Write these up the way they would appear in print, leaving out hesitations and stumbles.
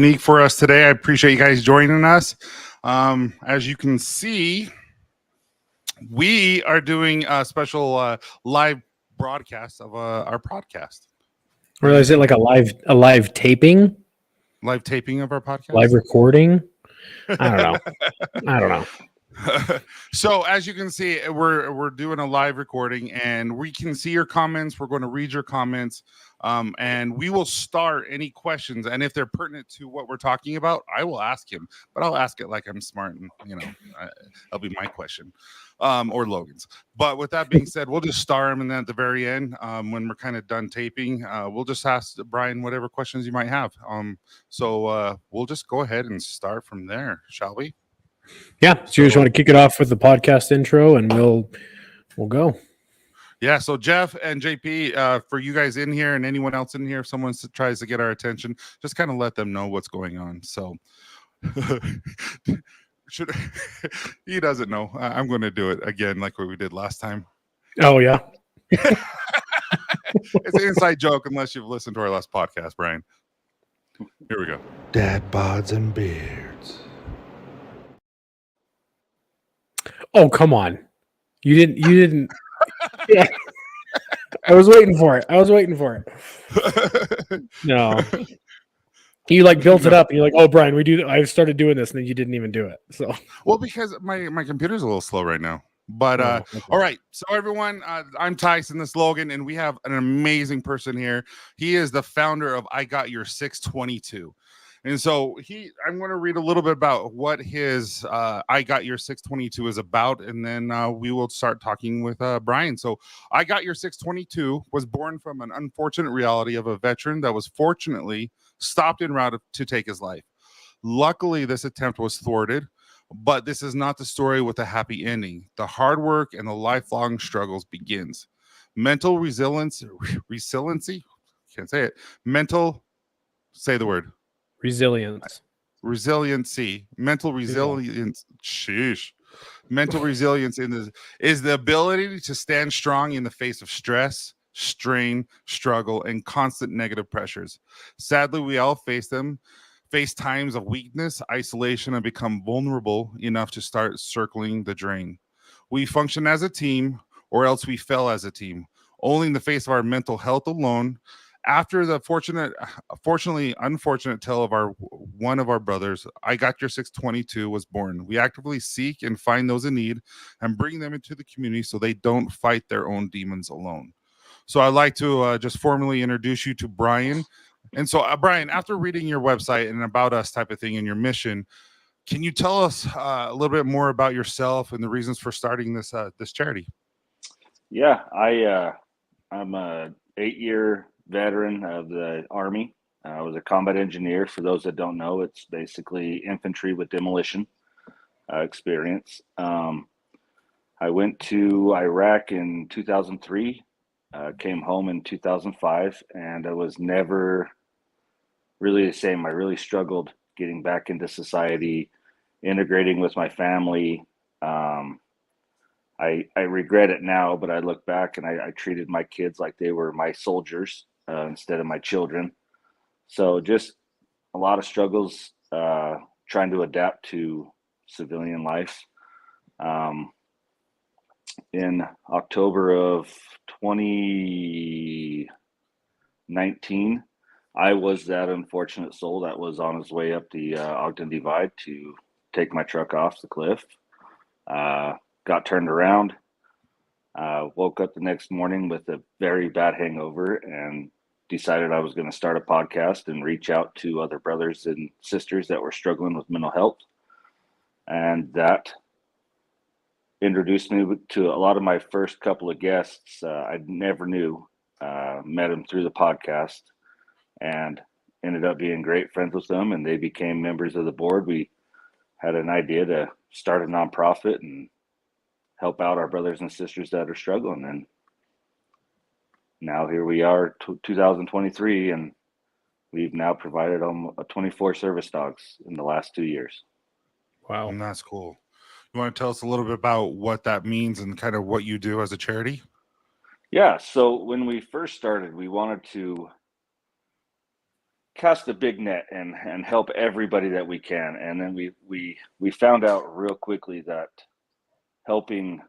technique for us today. I appreciate you guys joining us. As you can see, we are doing a special live broadcast of our podcast. Or is it like a live taping? Live taping of our podcast? Live recording? I don't know. So as you can see, we're doing a live recording, and we can see your comments. We're going to read your comments, and we will start any questions. And if they're pertinent to what we're talking about, I will ask him. But I'll ask it like I'm smart, and that'll be my question, or Logan's. But with that being said, we'll just star him, and then at the very end, when we're kind of done taping, we'll just ask Brian whatever questions you might have. So we'll just go ahead and start from there, shall we? Yeah. So you just want to kick it off with the podcast intro, and we'll go. Yeah. So Jeff and JP, for you guys in here and anyone else in here, if someone tries to get our attention, just kind of let them know what's going on. So he doesn't know. I'm going to do it again, like what we did last time. Oh yeah. It's an inside joke, unless you've listened to our last podcast, Brian. Here we go. Dad bods and beards. Oh, come on. You didn't. Yeah. I was waiting for it. No. You built it up, and you're like, "Oh, Brian, I started doing this," and then you didn't even do it. So, well, because my computer's a little slow right now. But okay. All right. So everyone, I'm Tyson, this Logan, and we have an amazing person here. He is the founder of I Got Your 622. And so I'm going to read a little bit about what his I Got Your 622 is about, and then we will start talking with Brian. So I Got Your 622 was born from an unfortunate reality of a veteran that was fortunately stopped en route to take his life. Luckily, this attempt was thwarted, but this is not the story with a happy ending. The hard work and the lifelong struggles begins. Mental resiliency, can't say it. Say the word. Resiliency. Mental resilience. Sheesh. Mental resilience is the ability to stand strong in the face of stress, strain, struggle, and constant negative pressures. Sadly, we all face times of weakness, isolation, and become vulnerable enough to start circling the drain. We function as a team, or else we fail as a team, only in the face of our mental health alone. After the unfortunate tale of one of our brothers, I Got Your 622 was born. We actively seek and find those in need and bring them into the community so they don't fight their own demons alone. So I'd like to just formally introduce you to Brian. And so, Brian, after reading your website and about us type of thing and your mission, can you tell us a little bit more about yourself and the reasons for starting this charity? Yeah, I'm a 8-year veteran of the Army. I was a combat engineer. For those that don't know, it's basically infantry with demolition experience. I went to Iraq in 2003, came home in 2005, and I was never really the same. I really struggled getting back into society, integrating with my family. I regret it now, but I look back and I treated my kids like they were my soldiers instead of my children. So just a lot of struggles trying to adapt to civilian life. In October of 2019, I was that unfortunate soul that was on his way up the Ogden Divide to take my truck off the cliff. Got turned around, woke up the next morning with a very bad hangover and decided I was going to start a podcast and reach out to other brothers and sisters that were struggling with mental health. And that introduced me to a lot of my first couple of guests I never knew, met them through the podcast and ended up being great friends with them, and they became members of the board. We had an idea to start a nonprofit and help out our brothers and sisters that are struggling. And now here we are, 2023, and we've now provided them 24 service dogs in the last 2 years. Wow. And that's cool. You want to tell us a little bit about what that means and kind of what you do as a charity? Yeah. So when we first started, we wanted to cast a big net and help everybody that we can. And then we found out real quickly that helping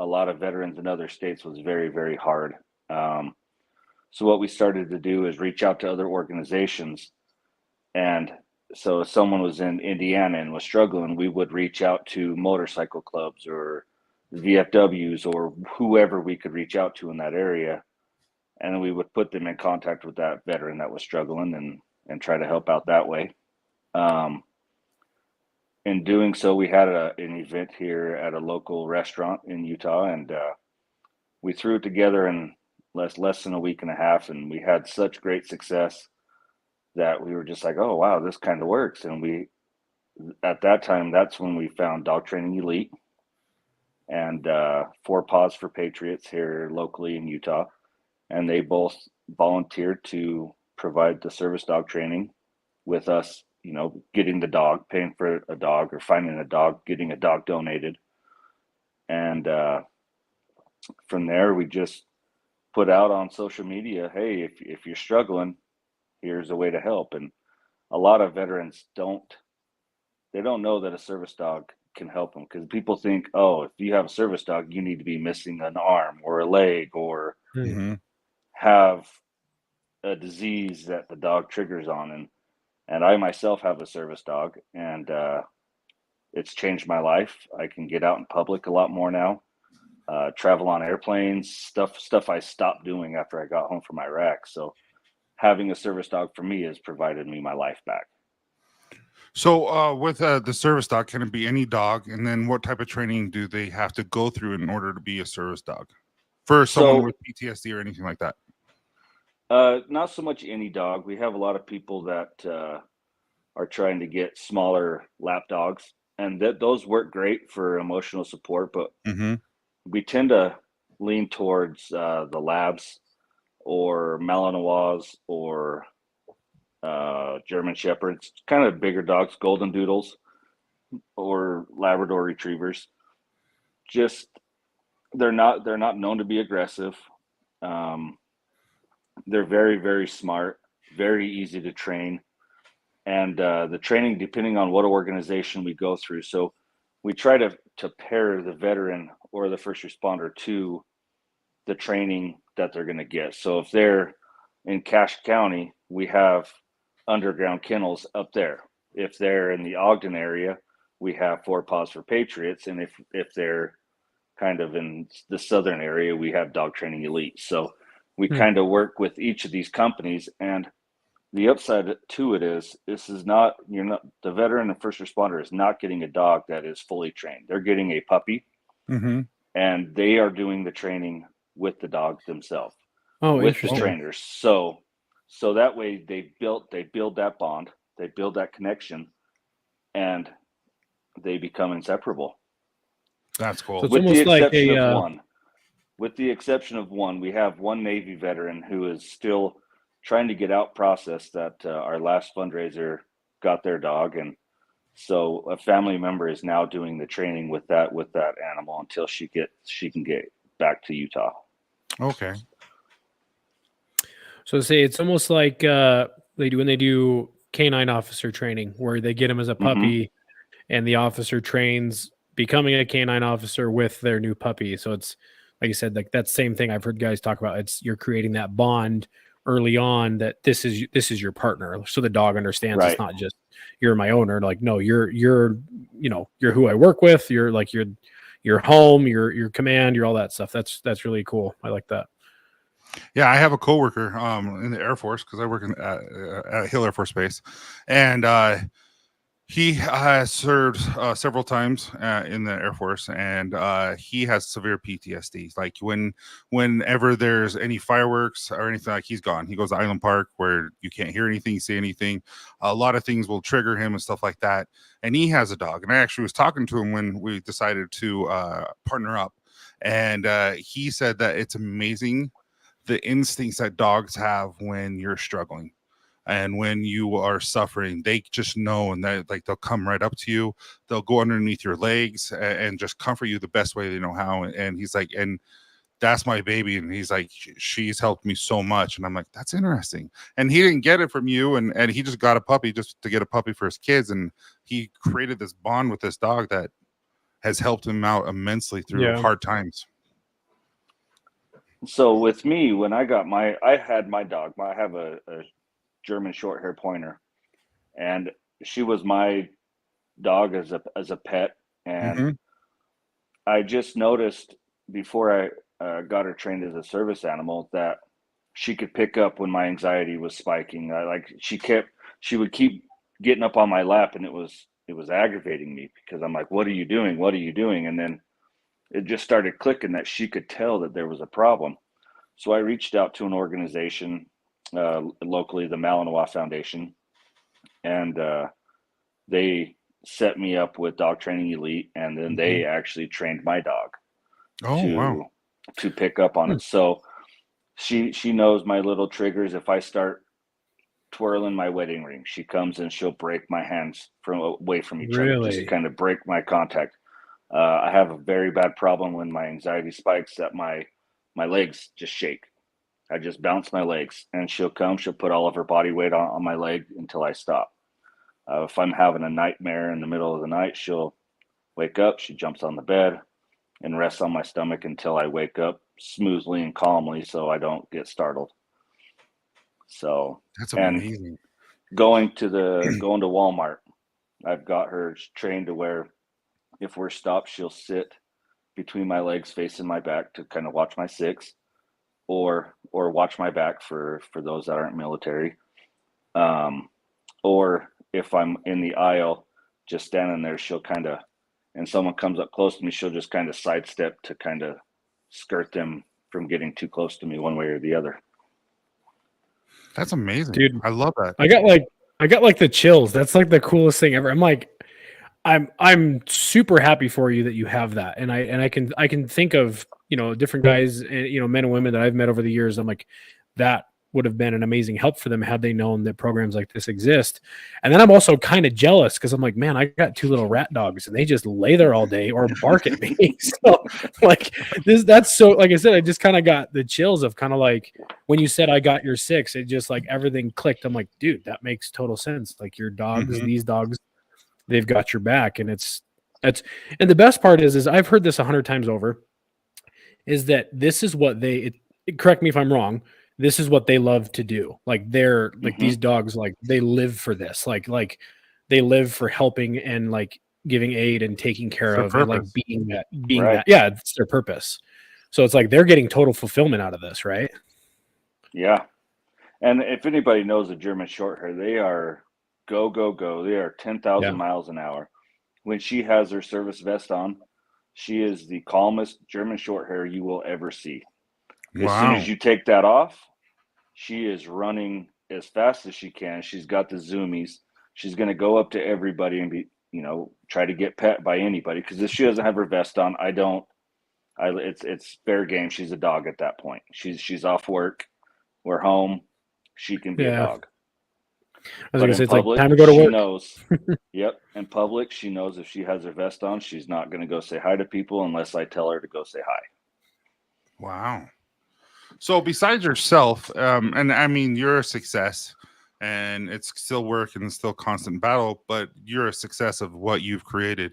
a lot of veterans in other states was very, very hard. So what we started to do is reach out to other organizations. And so if someone was in Indiana and was struggling, we would reach out to motorcycle clubs or VFWs or whoever we could reach out to in that area. And then we would put them in contact with that veteran that was struggling and try to help out that way. In doing so, we had an event here at a local restaurant in Utah, and we threw it together in less than a week and a half, and we had such great success that we were just like, oh wow, this kind of works. And we, at that time, that's when we found Dog Training Elite and 4 Paws for Patriots here locally in Utah, and they both volunteered to provide the service dog training with us, you know, getting the dog, paying for a dog or finding a dog, getting a dog donated. And from there, we just put out on social media, hey, if you're struggling, here's a way to help. And a lot of veterans don't know that a service dog can help them, because people think, oh, if you have a service dog, you need to be missing an arm or a leg or have a disease that the dog triggers on. And I myself have a service dog, and it's changed my life. I can get out in public a lot more now, travel on airplanes, stuff I stopped doing after I got home from Iraq. So having a service dog for me has provided me my life back. So with the service dog, can it be any dog? And then what type of training do they have to go through in order to be a service dog for someone with PTSD or anything like that? Not so much any dog. We have a lot of people that are trying to get smaller lap dogs, and those work great for emotional support, but we tend to lean towards the labs or Malinois or German Shepherds, kind of bigger dogs, golden doodles or Labrador retrievers. Just they're not known to be aggressive. They're very, very smart, very easy to train. And the training, depending on what organization we go through. So we try to pair the veteran or the first responder to the training that they're going to get. So if they're in Cache County, we have underground kennels up there. If they're in the Ogden area, we have 4 Paws for Patriots. And if they're kind of in the southern area, we have Dog Training Elite. So we kind of work with each of these companies. And the upside to it is, the veteran and first responder is not getting a dog that is fully trained. They're getting a puppy, and they are doing the training with the dog themselves, with the trainers. So that way they build that bond, they build that connection, and they become inseparable. That's cool. So it's With the almost exception like of one. With the exception of one, we have one Navy veteran who is still trying to get out process that our last fundraiser got their dog. And so a family member is now doing the training with that animal until she can get back to Utah. Okay. So say it's almost like they do when they do canine officer training, where they get him as a puppy and the officer trains becoming a canine officer with their new puppy. So it's, like you said, like that same thing I've heard guys talk about. You're creating that bond early on, that this is your partner, so the dog understands it's not just you're my owner. Like, no, you're who I work with. You're like your home, your command, you're all that stuff. That's really cool. I like that. Yeah, I have a coworker in the Air Force, because I work at Hill Air Force Base, and he has served several times in the Air Force, and he has severe PTSD. Like whenever there's any fireworks or anything, like he's gone. He goes to Island Park where you can't hear anything, see anything. A lot of things will trigger him and stuff like that. And he has a dog. And I actually was talking to him when we decided to partner up. And he said that it's amazing the instincts that dogs have when you're struggling. And when you are suffering, they just know, and that like they'll come right up to you. They'll go underneath your legs and just comfort you the best way they know how. And he's like, and that's my baby. And he's like, she's helped me so much. And I'm like, that's interesting. And he didn't get it from you. And he just got a puppy just to get a puppy for his kids. And he created this bond with this dog that has helped him out immensely through hard times. So with me, when I had my dog, I have a German short hair pointer, and she was my dog as a pet. And I just noticed before I got her trained as a service animal that she could pick up when my anxiety was spiking. She would keep getting up on my lap, and it was aggravating me because I'm like, what are you doing? What are you doing? And then it just started clicking that she could tell that there was a problem. So I reached out to an organization locally, the Malinois Foundation, and they set me up with Dog Training Elite, and then they actually trained my dog to pick up on it. So she knows my little triggers. If I start twirling my wedding ring, she comes and she'll break my hands away from each other, just kind of break my contact. I have a very bad problem when my anxiety spikes that my legs just shake. I just bounce my legs, and she'll put all of her body weight on my leg until I stop. If I'm having a nightmare in the middle of the night, she'll wake up, she jumps on the bed and rests on my stomach until I wake up smoothly and calmly so I don't get startled. So that's amazing. And going to Walmart, I've got her trained to where if we're stopped, she'll sit between my legs facing my back to kind of watch my six, or watch my back for those that aren't military. Or if I'm in the aisle just standing there, she'll kind of, and someone comes up close to me, she'll just kind of sidestep to kind of skirt them from getting too close to me one way or the other. That's amazing, dude. I love that. I got like the chills. That's like the coolest thing ever. I'm like, I'm super happy for you that you have that. And I can think of, different guys, men and women that I've met over the years. I'm like, that would have been an amazing help for them had they known that programs like this exist. And then I'm also kind of jealous because I'm like, man, I got two little rat dogs and they just lay there all day or bark at me. So like that's so, like I said, I just kind of got the chills of kind of like when you said I got your six, it just like everything clicked. I'm like, dude, that makes total sense. Like your dogs, these dogs, they've got your back. And and the best part is I've heard this 100 times over, is that this is what correct me if I'm wrong, this is what they love to do. Like they're like these dogs, like they live for this, like they live for helping and like giving aid and taking care of and like being that. Yeah, it's their purpose. So it's like they're getting total fulfillment out of this, right? Yeah. And if anybody knows a German short hair, they are go, go, go. They are 10,000 miles an hour. When she has her service vest on, she is the calmest German short hair you will ever see. As soon as you take that off, she is running as fast as she can. She's got the zoomies. She's going to go up to everybody and try to get pet by anybody. Because if she doesn't have her vest on, it's fair game. She's a dog at that point. She's off work. We're home. She can be a dog. I was going to say, it's like time to go to work. She knows. Yep. In public, she knows if she has her vest on, she's not going to go say hi to people unless I tell her to go say hi. Wow. So besides yourself, and I mean, you're a success, and it's still work and it's still constant battle, but you're a success of what you've created.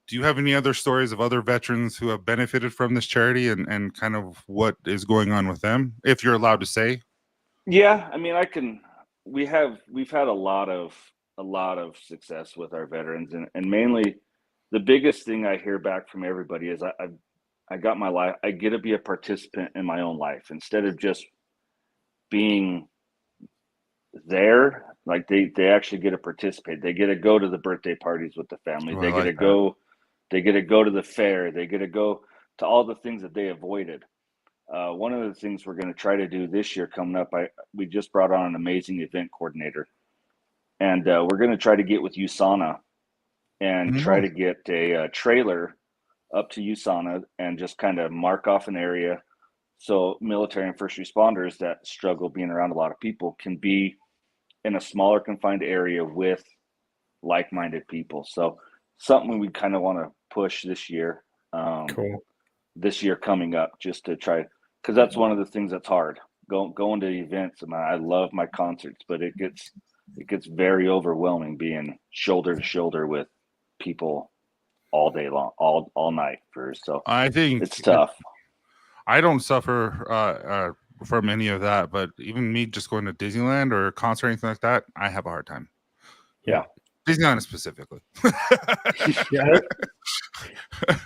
Do you have any other stories of other veterans who have benefited from this charity and kind of what is going on with them, if you're allowed to say? Yeah, I mean, we've had a lot of success with our veterans, and mainly the biggest thing I hear back from everybody is I got my life. I get to be a participant in my own life instead of just being there. Like they actually get to participate. They get to go to the birthday parties with the family. They get to go to the fair. They get to go to all the things that they avoided. One of the things we're going to try to do this year coming up, we just brought on an amazing event coordinator, and we're going to try to get with USANA and try to get a trailer up to USANA and just kind of mark off an area so military and first responders that struggle being around a lot of people can be in a smaller confined area with like-minded people. So something we kind of want to push this year. Cool. this year coming up, just to try, because that's one of the things that's hard. Going to events, and I love my concerts, but it gets very overwhelming being shoulder to shoulder with people all day long, all night so I think it's tough. I don't suffer from any of that, but even me just going to Disneyland or a concert or anything like that, I have a hard time. Yeah. Disneyland specifically. Yeah,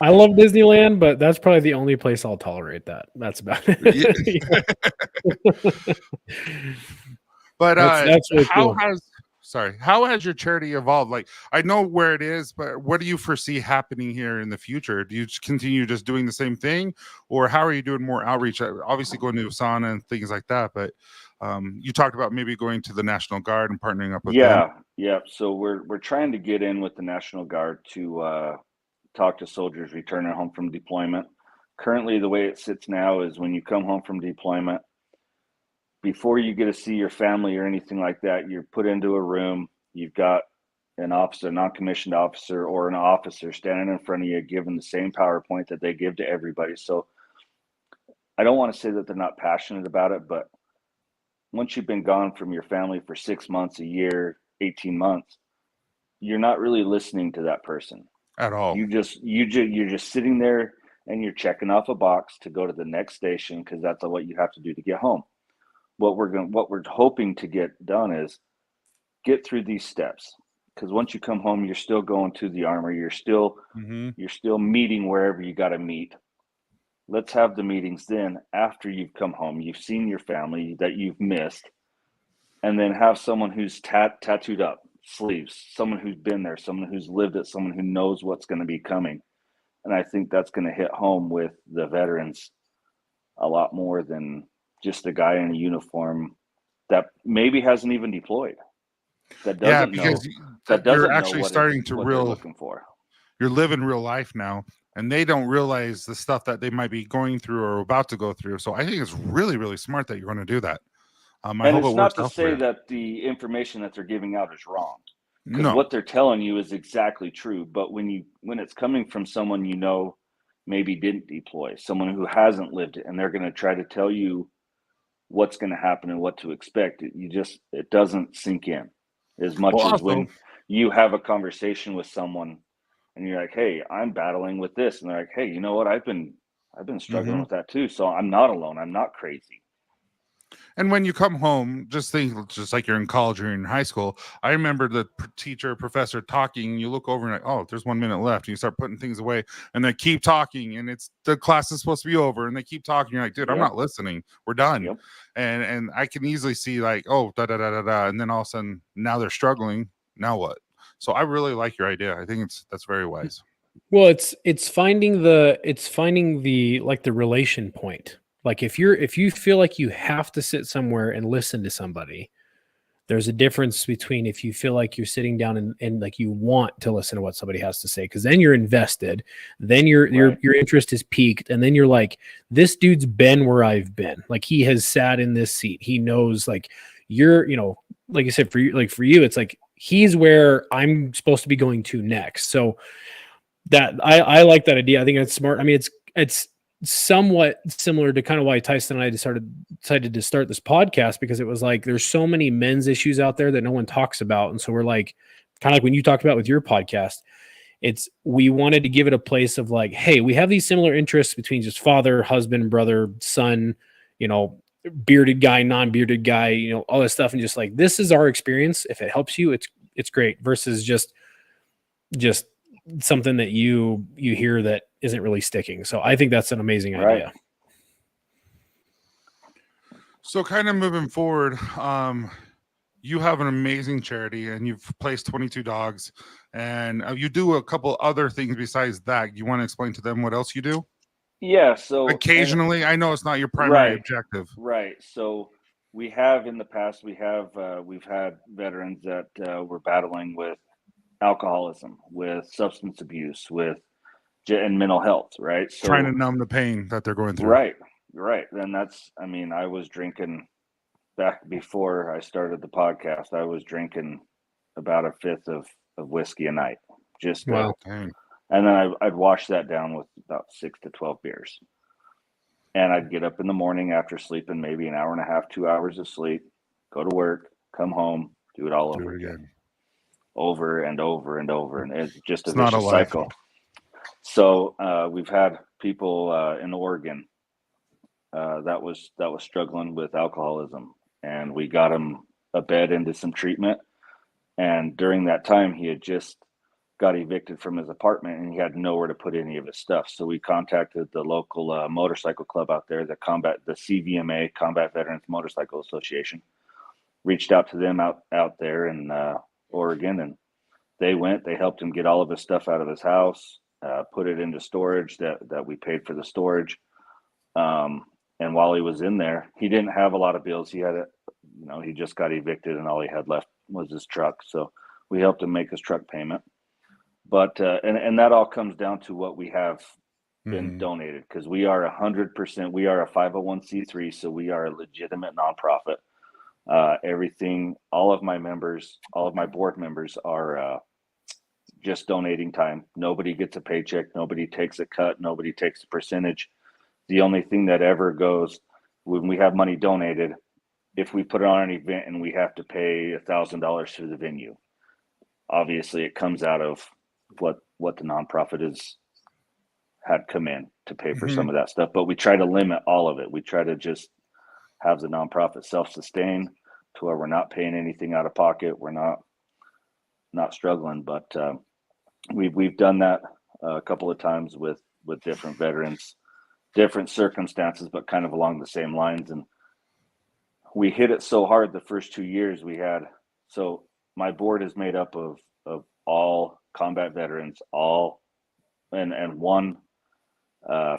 I love Disneyland, but that's probably the only place I'll tolerate that. That's about it. But that's really cool. how has your charity evolved? Like, I know where it is, but what do you foresee happening here in the future? Do you continue just doing the same thing, or how are you doing more outreach? Obviously going to Usana and things like that, but you talked about maybe going to the National Guard and partnering up with them. Yeah. So we're trying to get in with the National Guard to talk to soldiers returning home from deployment. Currently, the way it sits now is when you come home from deployment, before you get to see your family or anything like that, you're put into a room. You've got an officer, non-commissioned officer, or an officer standing in front of you, giving the same PowerPoint that they give to everybody. So I don't want to say that they're not passionate about it, but once you've been gone from your family for 6 months, a year, 18 months, you're not really listening to that person At all. you're just sitting there and you're checking off a box to go to the next station, because that's what you have to do to get home. What we're hoping to get done is get through these steps, because once you come home, you're still going to the armory, you're still meeting wherever you got to meet. Let's have the meetings then after you've come home, you've seen your family that you've missed, and then have someone who's tattooed up sleeves, someone who's been there, someone who's lived it, someone who knows what's going to be coming. And I think that's going to hit home with the veterans a lot more than just a guy in a uniform that maybe hasn't even deployed. That doesn't you're actually know starting to what they're looking for. You're living real life now, and they don't realize the stuff that they might be going through or about to go through. So I think it's really, really smart that you're going to do that. And it's not to say that the information that they're giving out is wrong, because what they're telling you is exactly true. But when it's coming from someone maybe didn't deploy, someone who hasn't lived it, and they're going to try to tell you what's going to happen and what to expect, it doesn't sink in as much as when you have a conversation with someone and you're like, hey, I'm battling with this, and they're like, hey, you know what, I've been struggling with that too, so I'm not alone, I'm not crazy. And when you come home, just like you're in college or in high school. I remember the teacher, professor talking, and you look over and like, oh, there's 1 minute left. And you start putting things away, and they keep talking, and the class is supposed to be over, and they keep talking. You're like, dude, I'm not listening. We're done. Yep. And I can easily see like, oh, da da da da da, and then all of a sudden now they're struggling. Now what? So I really like your idea. I think that's very wise. Well, it's finding the like the relation point. Like if you feel like you have to sit somewhere and listen to somebody, there's a difference between if you feel like you're sitting down and like you want to listen to what somebody has to say, because then you're invested, then your interest is piqued, and then you're like, this dude's been where I've been. Like he has sat in this seat. He knows, like you're, like I said, for you, it's like he's where I'm supposed to be going to next. So that I like that idea. I think that's smart. I mean, it's somewhat similar to kind of why Tyson and I decided to start this podcast, because it was like there's so many men's issues out there that no one talks about. And so we're like, kind of like when you talked about with your podcast, we wanted to give it a place of like, hey, we have these similar interests between just father, husband, brother, son, bearded guy, non-bearded guy, all this stuff. And just like, this is our experience. If it helps you, it's great, versus just something that you hear that isn't really sticking. So I think that's an amazing idea. So kind of moving forward, you have an amazing charity, and you've placed 22 dogs, and you do a couple other things besides that. You want to explain to them what else you do? Yeah. So occasionally, I know it's not your primary objective. Right. So we have in the past, we've had veterans that were battling with alcoholism, with substance abuse, and mental health, right? So trying to numb the pain that they're going through. Right. And I was drinking back before I started the podcast. I was drinking about a fifth of whiskey a night. Just wow. And then I'd wash that down with about 6 to 12 beers. And I'd get up in the morning after sleeping maybe an hour and a half, 2 hours of sleep, go to work, come home, do it all over again. Over and over and over. And it's just a vicious cycle. So we've had people in Oregon that was struggling with alcoholism, and we got him a bed into some treatment. And during that time, he had just got evicted from his apartment, and he had nowhere to put any of his stuff. So we contacted the local motorcycle club out there, the CVMA, Combat Veterans Motorcycle Association. Reached out to them out there in Oregon, and they helped him get all of his stuff out of his house, put it into storage that we paid for the storage. And while he was in there, he didn't have a lot of bills. He had he just got evicted, and all he had left was his truck. So we helped him make his truck payment. But and that all comes down to what we have been donated, because we are 100%. We are a 501c3, so we are a legitimate nonprofit. Everything, all of my board members are just donating time. Nobody gets a paycheck. Nobody takes a cut. Nobody takes a percentage. The only thing that ever goes when we have money donated, if we put it on an event and we have to pay $1,000 for the venue, obviously it comes out of what the nonprofit had come in to pay for some of that stuff. But we try to limit all of it. We try to just have the nonprofit self-sustain to where we're not paying anything out of pocket. We're not struggling, but we've done that a couple of times with different veterans, different circumstances, but kind of along the same lines. And we hit it so hard the first 2 years we had. So my board is made up of all combat veterans, and one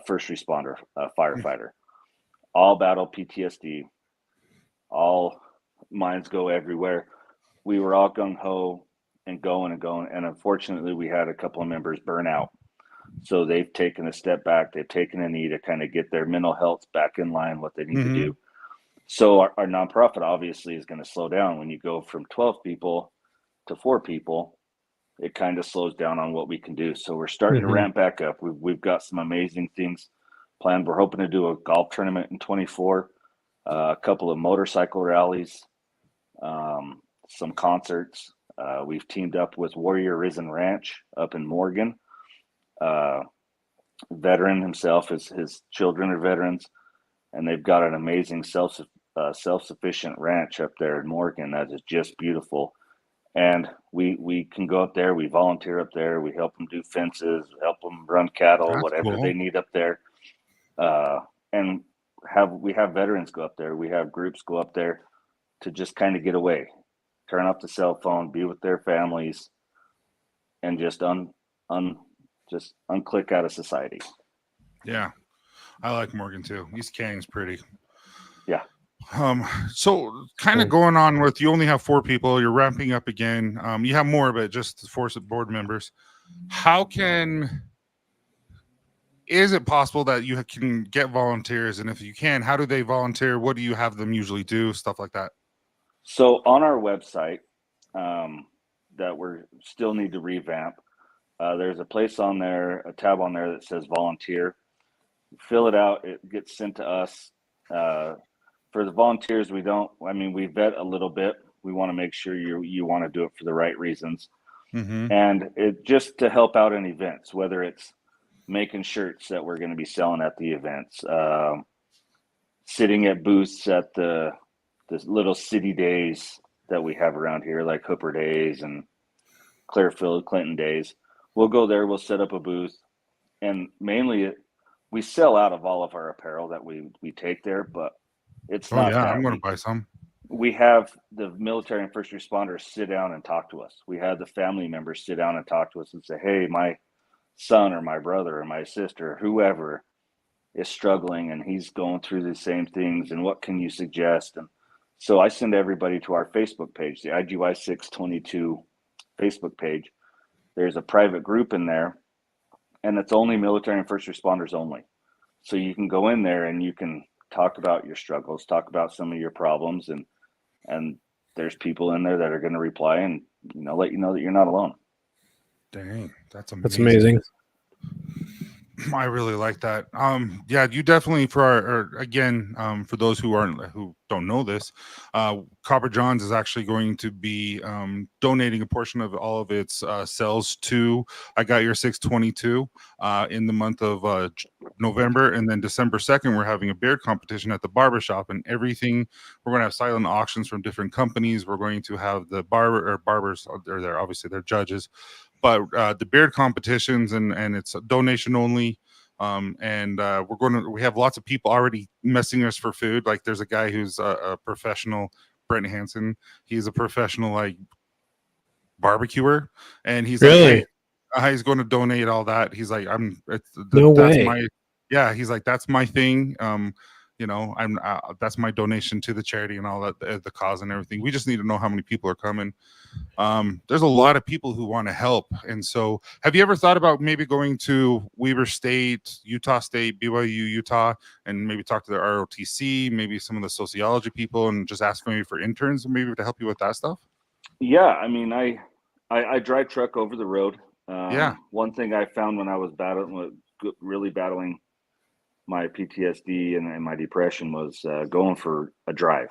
first responder, firefighter, all battle PTSD, all minds go everywhere. We were all gung-ho and going. And unfortunately, we had a couple of members burn out. So they've taken a step back. They've taken a knee to kind of get their mental health back in line, what they need to do. So our nonprofit obviously is going to slow down. When you go from 12 people to 4 people, it kind of slows down on what we can do. So we're starting to ramp back up. We've got some amazing things planned. We're hoping to do a golf tournament in 24, a couple of motorcycle rallies, some concerts. We've teamed up with Warrior Risen Ranch up in Morgan. Veteran himself, his children are veterans, and they've got an amazing self-sufficient ranch up there in Morgan that is just beautiful. And we can go up there. We volunteer up there. We help them do fences, help them run cattle, That's whatever cool. they need up there. And we have veterans go up there. We have groups go up there to just kind of get away, turn off the cell phone, be with their families, and just unclick out of society. Yeah, I like Morgan too. East Canning's pretty. Yeah. So kind of going on with, you only have 4 people, you're ramping up again. You have more, but just 4 board members. Is it possible that you can get volunteers? And if you can, how do they volunteer? What do you have them usually do? Stuff like that. So on our website, that we still need to revamp, there's a place on there, a tab on there that says volunteer. Fill it out. It gets sent to us. For the volunteers, we vet a little bit. We want to make sure you want to do it for the right reasons. And it just to help out in events, whether it's making shirts that we're going to be selling at the events, sitting at booths at the little city days that we have around here, like Hooper Days and Clearfield, Clinton Days. We'll go there, we'll set up a booth, and mainly we sell out of all of our apparel that we take there, but it's not that. I'm going to buy some. We have the military and first responders sit down and talk to us. We have the family members sit down and talk to us and say, hey, my son or my brother or my sister, whoever is struggling and he's going through the same things, and what can you suggest? And so I send everybody to our Facebook page, the IGY 622 Facebook page. There's a private group in there, and it's only military and first responders only. So you can go in there and you can talk about your struggles, talk about some of your problems, and there's people in there that are going to reply and let you know that you're not alone. Dang, that's amazing. That's amazing. I really like that. Yeah, you definitely for again, for those who don't know this, Copper Johns is actually going to be donating a portion of all of its sales to I Got Your 622 in the month of November, and then December 2nd, we're having a beard competition at the barbershop, and everything. We're going to have silent auctions from different companies. We're going to have the barbers, they're obviously they're judges, but the beard competitions and it's a donation only. We have lots of people already messing us for food. Like there's a guy who's a professional, Brent Hansen. He's a professional like barbecuer, and he's like, Really? hey, he's going to donate all that. He's like, No that's way. my, yeah. He's like, that's my thing. That's my donation to the charity and all that, the cause and everything. We just need to know how many people are coming. There's a lot of people who want to help. And so have you ever thought about maybe going to Weber State, Utah State, BYU, Utah, and maybe talk to the ROTC, maybe some of the sociology people, and just ask maybe for interns maybe to help you with that stuff? Yeah, I mean, I drive truck over the road. Yeah. One thing I found when I was really battling my PTSD and my depression was going for a drive.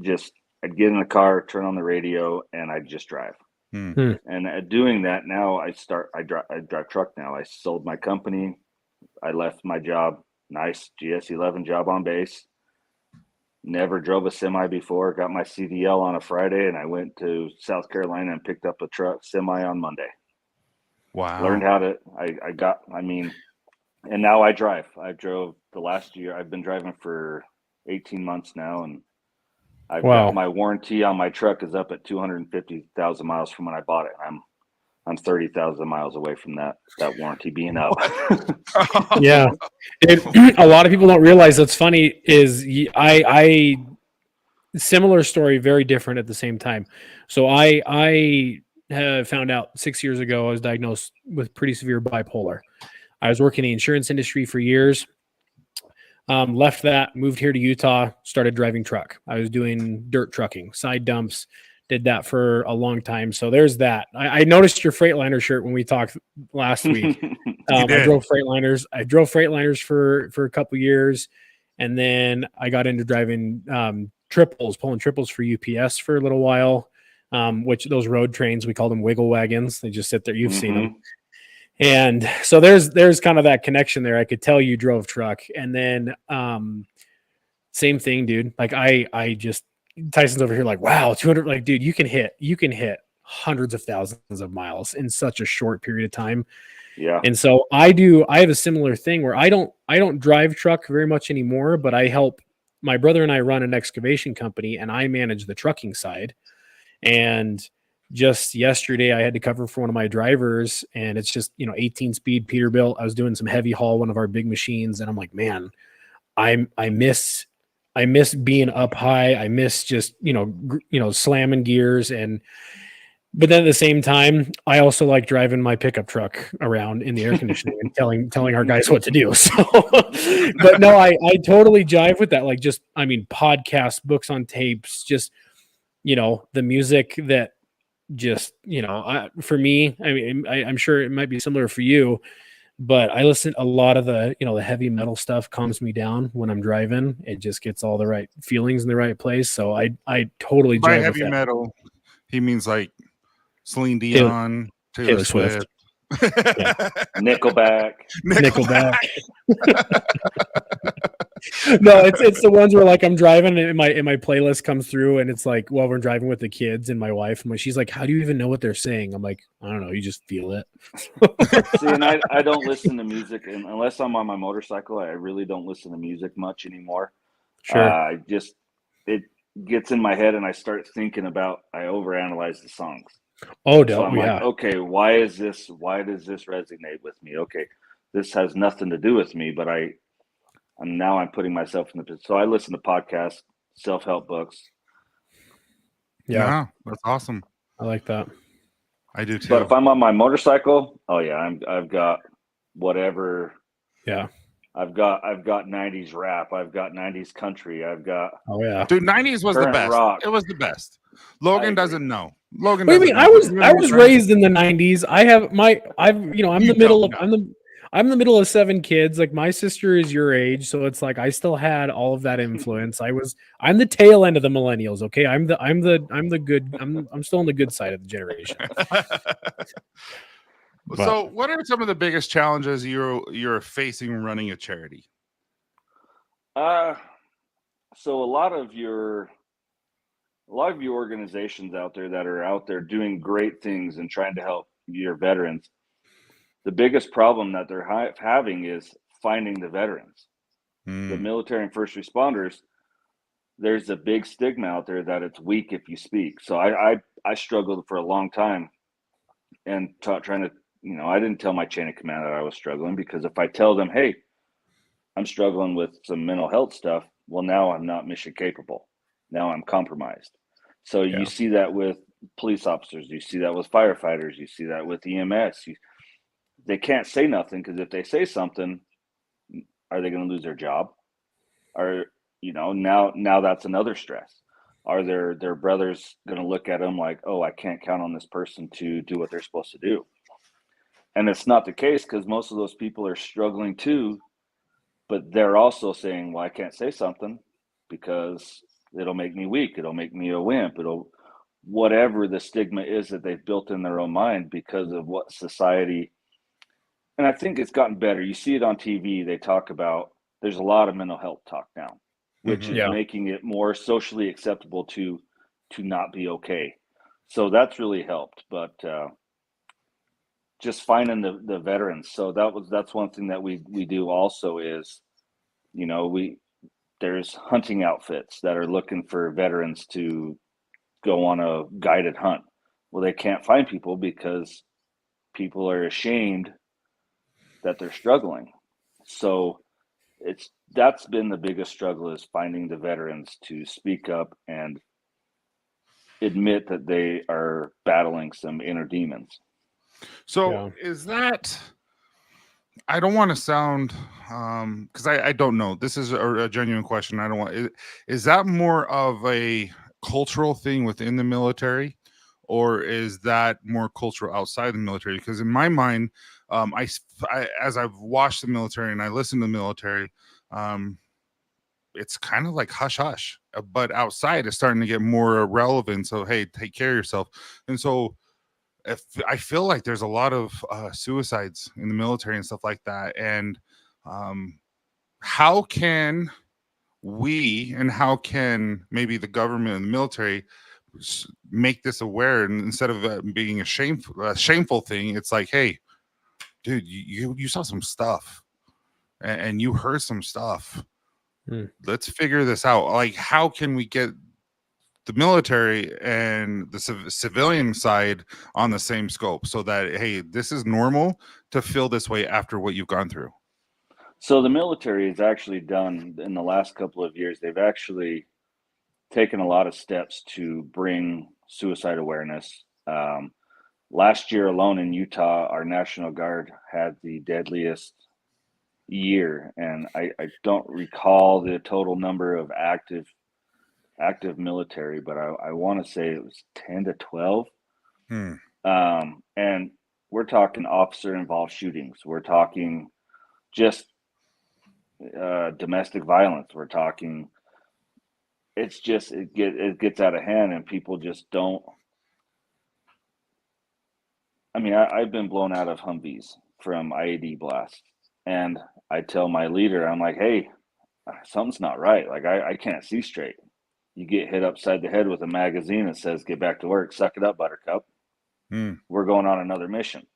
Just I'd get in the car, turn on the radio, and I'd just drive. And doing that now, I drive truck now. I sold my company. I left my job, nice GS11 job on base. Never drove a semi before. Got my CDL on a Friday, and I went to South Carolina and picked up a truck semi on Monday. Wow. Learned how to. And now I drive. I drove the last year. I've been driving for 18 months now, and I've got my warranty on my truck is up at 250,000 miles from when I bought it. I'm 30,000 miles away from that warranty being up. Yeah. A lot of people don't realize that's funny is I similar story, very different at the same time. So I have found out 6 years ago, I was diagnosed with pretty severe bipolar. I was working in the insurance industry for years. Left that, moved here to Utah, started driving truck. I was doing dirt trucking, side dumps, did that for a long time. So there's that. I noticed your Freightliner shirt when we talked last week. I drove Freightliners. I drove Freightliners for a couple years. And then I got into driving pulling triples for UPS for a little while, which those road trains, we call them wiggle wagons. They just sit there. You've seen them. And so there's kind of that connection there. I could tell you drove truck. And then same thing, dude. Like I just, Tyson's over here like, wow, 200, like, dude, you can hit hundreds of thousands of miles in such a short period of time. Yeah. And so I have a similar thing where I don't drive truck very much anymore, but I help my brother and I run an excavation company and I manage the trucking side. And just yesterday I had to cover for one of my drivers and it's just, 18 speed Peterbilt. I was doing some heavy haul, one of our big machines. And I'm like, man, I miss being up high. I miss just, slamming gears. But then at the same time, I also like driving my pickup truck around in the air conditioning and telling our guys what to do. So, but no, I totally jive with that. Like podcasts, books on tapes, just, the music that just, for me, I mean, I'm sure it might be similar for you, but I listen a lot of the, the heavy metal stuff calms me down when I'm driving. It just gets all the right feelings in the right place. So I totally by jive heavy with that. metal, he means like Celine Dion, Taylor Swift. Yeah. Nickelback. No, it's the ones where like I'm driving and my playlist comes through and it's like while we're driving with the kids and my wife, and she's like, how do you even know what they're saying? I'm like, I don't know, you just feel it. See, and I don't listen to music unless I'm on my motorcycle. I really don't listen to music much anymore. Sure. It gets in my head and I start thinking about, I overanalyze the songs. Oh, so I'm yeah. like, okay, why does this resonate with me? Okay, this has nothing to do with me, but I'm putting myself in the position. So I listen to podcasts, self-help books. Yeah, that's awesome. I like that. I do too. But if I'm on my motorcycle, oh yeah, I've got whatever. Yeah. I've got 90s rap. I've got 90s country. I've got. Oh yeah, dude, 90s was the best. Rock. It was the best. Logan doesn't know. Logan What do you doesn't mean? know. I was raised in the 90s. I'm You the middle don't of know. I'm the middle of 7 kids. Like my sister is your age, so it's like I still had all of that influence. I'm the tail end of the millennials, okay? I'm still on the good side of the generation. But So, what are some of the biggest challenges you're facing running a charity? So a lot of your organizations out there that are out there doing great things and trying to help your veterans, the biggest problem that they're having is finding the veterans. The military and first responders, there's a big stigma out there that it's weak if you speak. So I struggled for a long time and trying to, I didn't tell my chain of command that I was struggling, because if I tell them, hey, I'm struggling with some mental health stuff, well, now I'm not mission capable. Now I'm compromised. So you see that with police officers, you see that with firefighters, you see that with EMS. They can't say nothing, because if they say something, are they going to lose their job? Or, now that's another stress. Are their brothers going to look at them like, oh, I can't count on this person to do what they're supposed to do? And it's not the case, because most of those people are struggling too, but they're also saying, well, I can't say something because it'll make me weak. It'll make me a wimp. It'll, whatever the stigma is that they've built in their own mind because of what society. And I think it's gotten better. You see it on TV. They talk about, there's a lot of mental health talk now, which is making it more socially acceptable to not be okay. So that's really helped. But just finding the veterans. So that's one thing that we do also is, there's hunting outfits that are looking for veterans to go on a guided hunt. Well, they can't find people because people are ashamed that they're struggling. So that's been the biggest struggle, is finding the veterans to speak up and admit that they are battling some inner demons. So, is that, I don't want to sound, because I don't know. This is a genuine question. I don't want. Is that more of a cultural thing within the military, or is that more cultural outside the military? Because in my mind, as I've watched the military and I listen to the military, it's kind of like hush hush, but outside it's starting to get more relevant. So hey, take care of yourself. And so if I feel like there's a lot of suicides in the military and stuff like that, and how can we, and how can maybe the government and the military make this aware, and instead of being a shameful thing, it's like, hey, dude, you saw some stuff, and you heard some stuff. Let's figure this out. Like, how can we get the military and the civilian side on the same scope, so that, hey, this is normal to feel this way after what you've gone through? So the military has actually done, in the last couple of years, they've actually taken a lot of steps to bring suicide awareness. Last year alone in Utah, our National Guard had the deadliest year, and I don't recall the total number of active military, but I want to say it was 10 to 12. And we're talking officer involved shootings. We're talking just domestic violence. We're talking, it's just, it gets out of hand, and people just don't. I mean, I've been blown out of Humvees from IED blasts, and I tell my leader, I'm like, hey, something's not right. Like, I can't see straight. You get hit upside the head with a magazine that says, get back to work, suck it up, buttercup. We're going on another mission.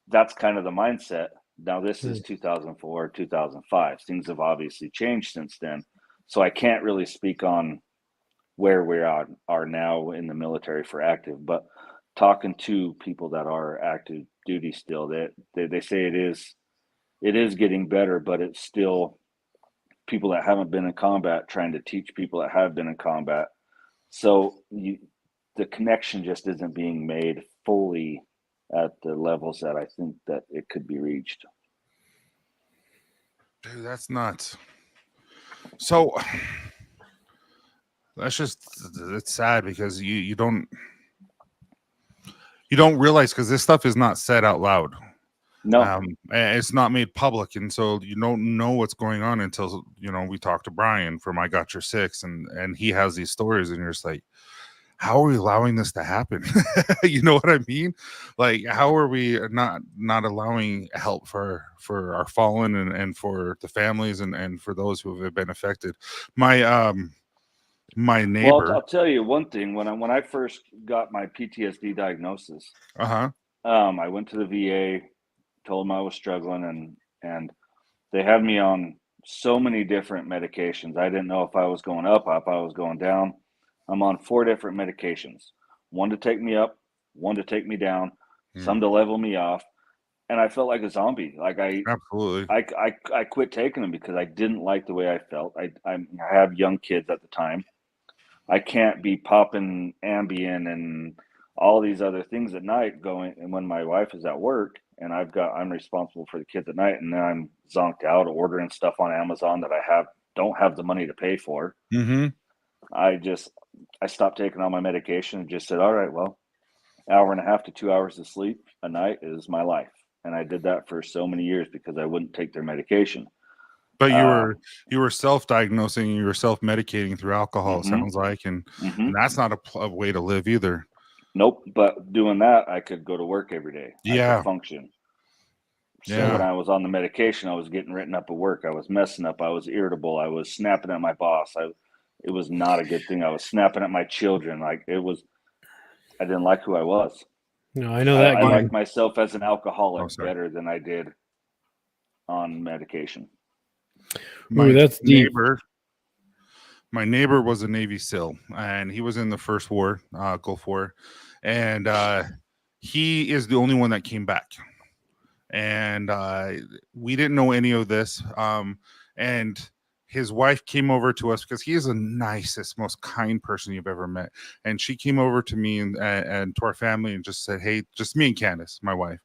That's kind of the mindset. Now, this is 2004, 2005. Things have obviously changed since then. So I can't really speak on where we are now in the military for active, but talking to people that are active duty still, they say it is getting better, but it's still people that haven't been in combat trying to teach people that have been in combat. So the connection just isn't being made fully at the levels that I think that it could be reached. Dude, that's nuts. So that's just, it's sad, because you don't, You don't realize because this stuff is not said out loud. No. And it's not made public, and so you don't know what's going on until we talk to Brian from I Got Your Six, and he has these stories, and you're just like, how are we allowing this to happen? You know what I mean? Like, how are we not allowing help for our fallen and for the families and for those who have been affected? My neighbor. Well, I'll tell you one thing. When I first got my PTSD diagnosis, I went to the VA, told them I was struggling, and they had me on so many different medications. I didn't know if I was going up, if I was going down. I'm on 4 different medications, one to take me up, one to take me down, some to level me off. And I felt like a zombie. Like Absolutely. I quit taking them because I didn't like the way I felt. I have young kids at the time. I can't be popping Ambien and all these other things at night going, and when my wife is at work and I'm responsible for the kids at night, and then I'm zonked out ordering stuff on Amazon that I don't have the money to pay for. I stopped taking all my medication and just said, all right, well, 1.5 to 2 hours of sleep a night is my life. And I did that for so many years because I wouldn't take their medication. But you were self-diagnosing, you were self-medicating through alcohol, it sounds like, and that's not a way to live either. Nope. But doing that, I could go to work every day. Yeah. I could function. So when I was on the medication, I was getting written up at work. I was messing up. I was irritable. I was snapping at my boss. It was not a good thing. I was snapping at my children. I didn't like who I was. No, I know that. I like myself as an alcoholic better than I did on medication. My that's deep. My neighbor was a Navy SEAL, and he was in the first war, Gulf War, and he is the only one that came back. And we didn't know any of this. And his wife came over to us because he is the nicest, most kind person you've ever met. And she came over to me and to our family and just said, hey, just me and Candace, my wife.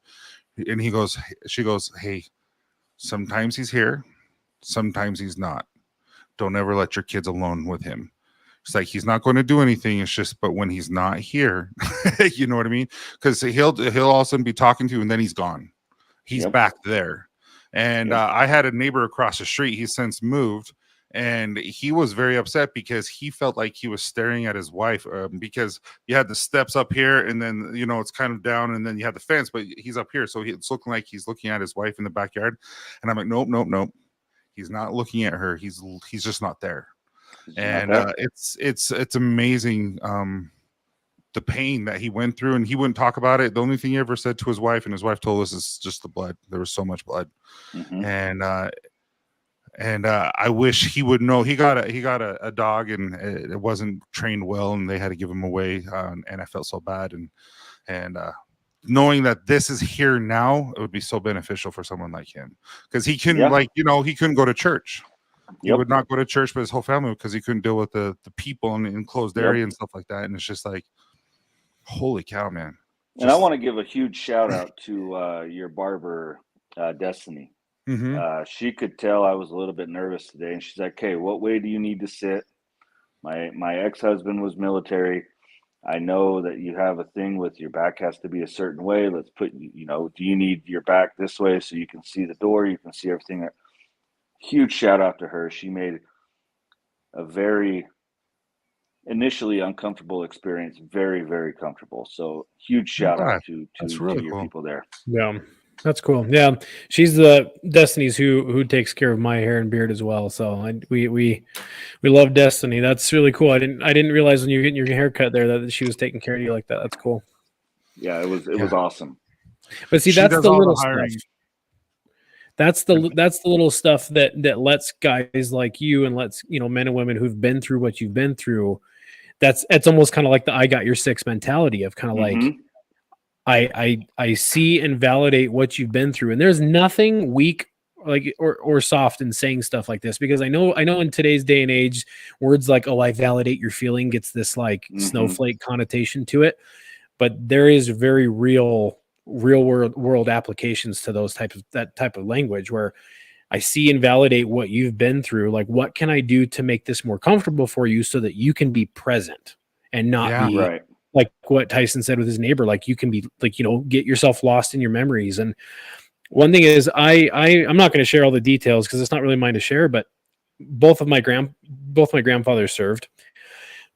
And she goes, hey, sometimes he's here, sometimes he's not. Don't ever let your kids alone with him. It's like, he's not going to do anything. It's just, but when he's not here, you know what I mean? Because he'll all of a sudden be talking to you and then he's gone. He's back there. And I had a neighbor across the street. He's since moved, and he was very upset because he felt like he was staring at his wife because you had the steps up here, and then it's kind of down, and then you have the fence, but he's up here, so it's looking like he's looking at his wife in the backyard. And I'm like, nope. He's not looking at her. He's just not there. It's amazing. The pain that he went through, and he wouldn't talk about it. The only thing he ever said to his wife, and his wife told us, is just the blood. There was so much blood. And I wish he would know. He got a dog, and it wasn't trained well, and they had to give him away. And I felt so bad. And knowing that this is here now, it would be so beneficial for someone like him, because he couldn't he couldn't go to church. He would not go to church with his whole family because he couldn't deal with the people in the enclosed area and stuff like that. And it's just like, holy cow, man. And I want to give a huge shout out to your barber, Destiny. She could tell I was a little bit nervous today, and she's like, hey, what way do you need to sit? My ex-husband was military. I know that you have a thing with your back has to be a certain way. Let's put, do you need your back this way so you can see the door, you can see everything? Huge shout out to her. She made a very initially uncomfortable experience very, very comfortable. So huge shout out to your people there. Yeah, that's cool. Yeah, she's the Destiny's who takes care of my hair and beard as well. So we love Destiny. That's really cool. I didn't realize when you were getting your haircut there that she was taking care of you like that. That's cool. Yeah, it was awesome. But see, that's the little stuff. That's the little stuff that lets guys like you and lets men and women who've been through what you've been through. It's almost kind of like the I got your six mentality of kind of like I see and validate what you've been through, and there's nothing weak like or soft in saying stuff like this, because I know in today's day and age, words like I validate your feeling gets this like snowflake connotation to it, but there is very real world applications to that type of language where I see and validate what you've been through. Like, what can I do to make this more comfortable for you so that you can be present and not be like what Tyson said with his neighbor, like you can be like, get yourself lost in your memories. And one thing is I'm not going to share all the details because it's not really mine to share, but both my grandfathers served.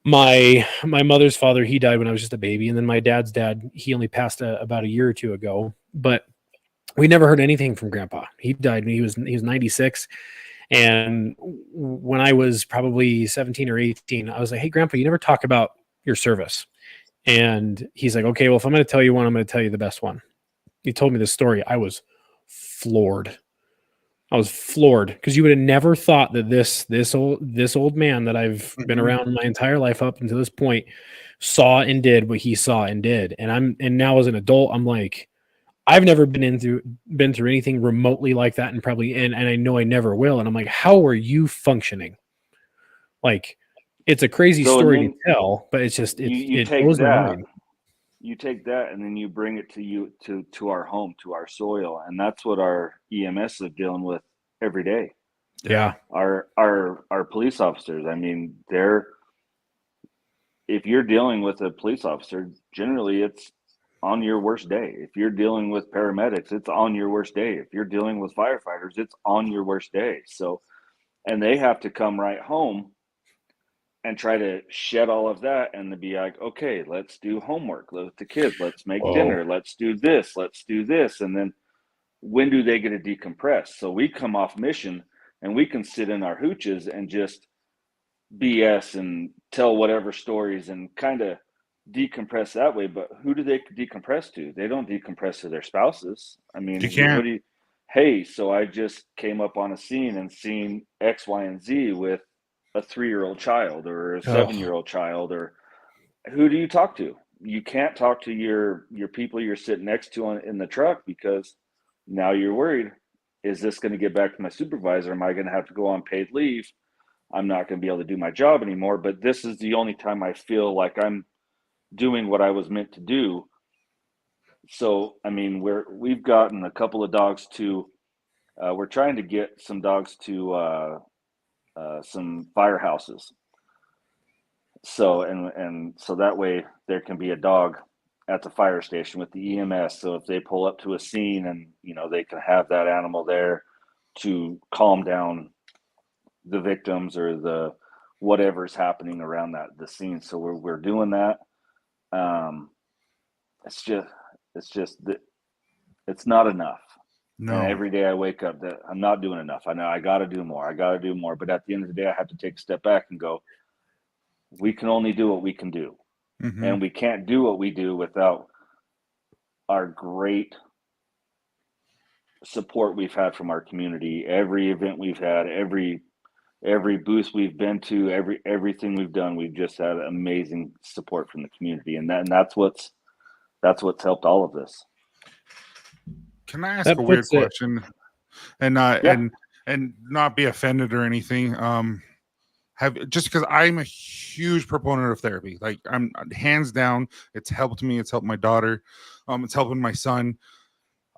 My mother's father, he died when I was just a baby. And then my dad's dad, he only passed about a year or two ago, but we never heard anything from grandpa. He died when he was 96. And when I was probably 17 or 18, I was like, hey, grandpa, you never talk about your service. And he's like, okay, well, if I'm going to tell you one, I'm going to tell you the best one. He told me this story. I was floored. Because you would have never thought that this old man that I've been around my entire life up until this point saw and did what he saw and did. And now as an adult, I'm like, I've never been through anything remotely like that, and probably and I know I never will. And I'm like, how are you functioning? Like, it's a crazy story to tell, but it's just it blows my mind. You take that and then you bring it to our home, to our soil, and that's what our EMS is dealing with every day. Yeah, our police officers. I mean, if you're dealing with a police officer, generally it's on your worst day. If you're dealing with paramedics, it's on your worst day. If you're dealing with firefighters, it's on your worst day. So, and they have to come right home and try to shed all of that and to be like, okay, let's do homework with the kids. Let's make dinner. Let's do this. Let's do this. And then when do they get to decompress? So we come off mission and we can sit in our hooches and just BS and tell whatever stories and kind of decompress that way. But who do they decompress to? They don't decompress to their spouses. I mean, You can't. Hey, so I just came up on a scene and seen X, Y, and Z with a 3-year-old child or a 7-year-old child, or who do you talk to? You can't talk to your people you're sitting next to in the truck, because now you're worried, is this going to get back to my supervisor? Am I going to have to go on paid leave? I'm not going to be able to do my job anymore. But this is the only time I feel like I'm doing what I was meant to do. So, I mean, we've gotten a couple of dogs to, we're trying to get some dogs to some firehouses. So, and so that way there can be a dog at the fire station with the EMS. So if they pull up to a scene and, they can have that animal there to calm down the victims or the whatever's happening around the scene. So we're doing that. It's just that it's not enough. No. And every day I wake up that I'm not doing enough. I know I got to do more. But at the end of the day, I have to take a step back and go, we can only do what we can do. Mm-hmm. And we can't do what we do without our great support we've had from our community. Every event we've had, every booth we've been to, everything we've done, we've just had amazing support from the community. And that's what's helped all of this. Can I ask a weird question and not and not be offended or anything? Just because I'm a huge proponent of therapy, like I'm hands down, it's helped me, it's helped my daughter, it's helping my son.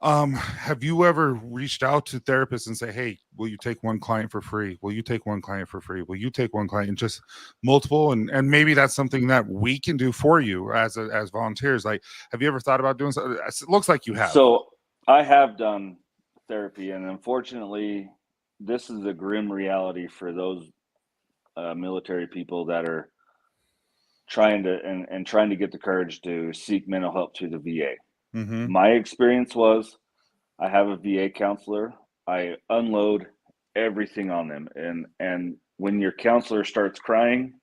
Have you ever reached out to therapists and say, hey, will you take one client for free? Will you take one client for free? Will you take one client? And just multiple, and maybe that's something that we can do for you as volunteers. Like, have you ever thought about doing something? It looks like you have. So I have done therapy, and unfortunately, this is a grim reality for those military people that are trying to get the courage to seek mental help through the VA. Mm-hmm. My experience was, I have a VA counselor. I unload everything on them, and when your counselor starts crying,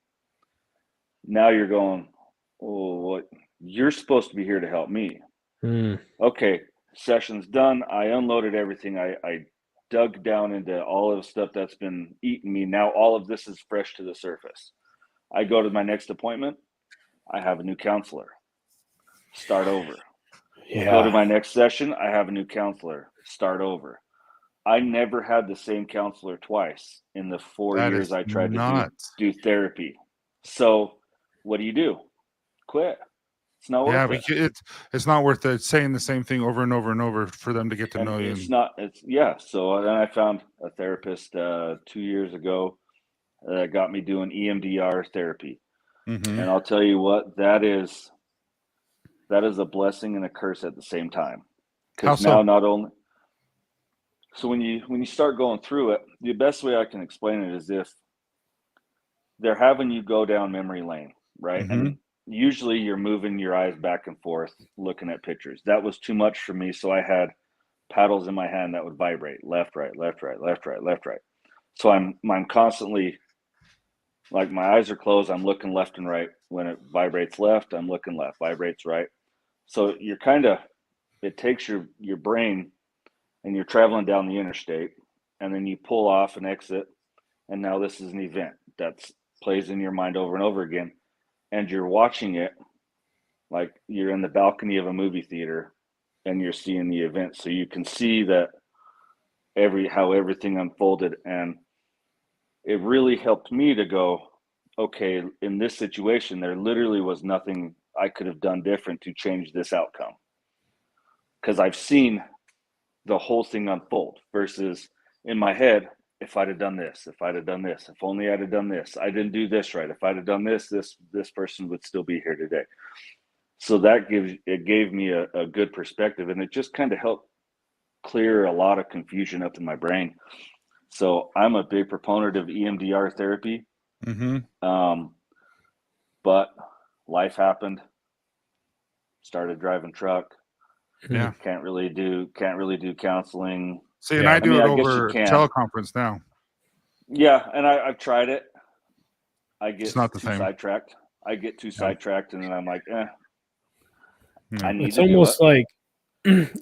now you're going, oh, what? You're supposed to be here to help me. Okay, session's done. I unloaded everything. I dug down into all of the stuff that's been eating me. Now all of this is fresh to the surface. I go to my next appointment. I have a new counselor. Start over. Yeah. Go to my next session. I have a new counselor. Start over. I never had the same counselor twice in the 4 years I tried to do therapy. So what do? Quit. It's not worth it. It's not worth it saying the same thing over and over and over for them to get to know you. So then I found a therapist 2 years ago that got me doing EMDR therapy. Mm-hmm. And I'll tell you what, that is that is a blessing and a curse at the same time. How Because so? now not only, so when you start going through it, the best way I can explain it is if they're having you go down memory lane, right? And usually you're moving your eyes back and forth, looking at pictures. That was too much for me. So I had paddles in my hand that would vibrate left, right, left, right, left, right, left, right. So I'm constantly, like, my eyes are closed. I'm looking left and right. When it vibrates left, I'm looking left, vibrates right. So you're kind of, it takes your brain, and you're traveling down the interstate, and then you pull off and exit. And now this is an event that's plays in your mind over and over again. And you're watching it like you're in the balcony of a movie theater and you're seeing the event. So you can see that how everything unfolded. And it really helped me to go, okay, in this situation, there literally was nothing I could have done different to change this outcome. Because I've seen the whole thing unfold versus in my head, if I'd have done this, if I'd have done this, if only I'd have done this, I didn't do this right. If I'd have done this person would still be here today. So that gave me a good perspective, and it just kind of helped clear a lot of confusion up in my brain. So I'm a big proponent of EMDR therapy. But life happened, started driving truck. Yeah. Can't really do counseling. See, and I do mean, it I guess over you can. teleconference now. Yeah, and I've tried it. I get It's not the too same. sidetracked. And then I'm like, I need It's to almost do it. like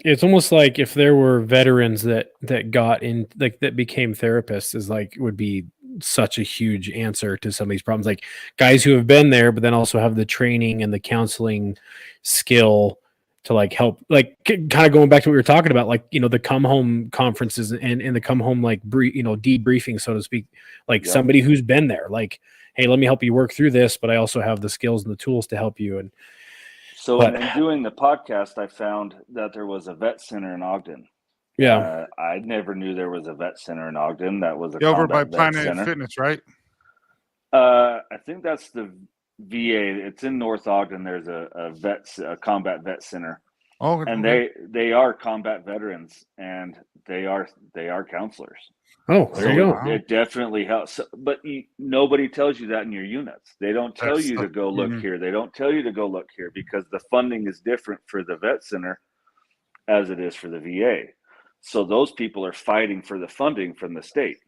it's almost like if there were veterans that got in, like, that became therapists, is like would be such a huge answer to some of these problems. Like guys who have been there, but then also have the training and the counseling skill to like help, like kind of going back to what we were talking about, like, you know, the come home conferences and the come home, like, debriefing, so to speak, like somebody who's been there, like, hey, let me help you work through this, but I also have the skills and the tools to help you. And so in doing the podcast, I found that there was a vet center in Ogden. Yeah. I never knew there was a vet center in Ogden. That was a Over by combat vet Planet center. Fitness, right? I think that's the VA. It's in North Ogden. There's a combat vet center. Oh, And okay. they are combat veterans, and they are counselors. Oh, there you go. It definitely helps. But nobody tells you that in your units. They don't tell you to go look here. They don't tell you to go look here because the funding is different for the vet center as it is for the VA. So those people are fighting for the funding from the state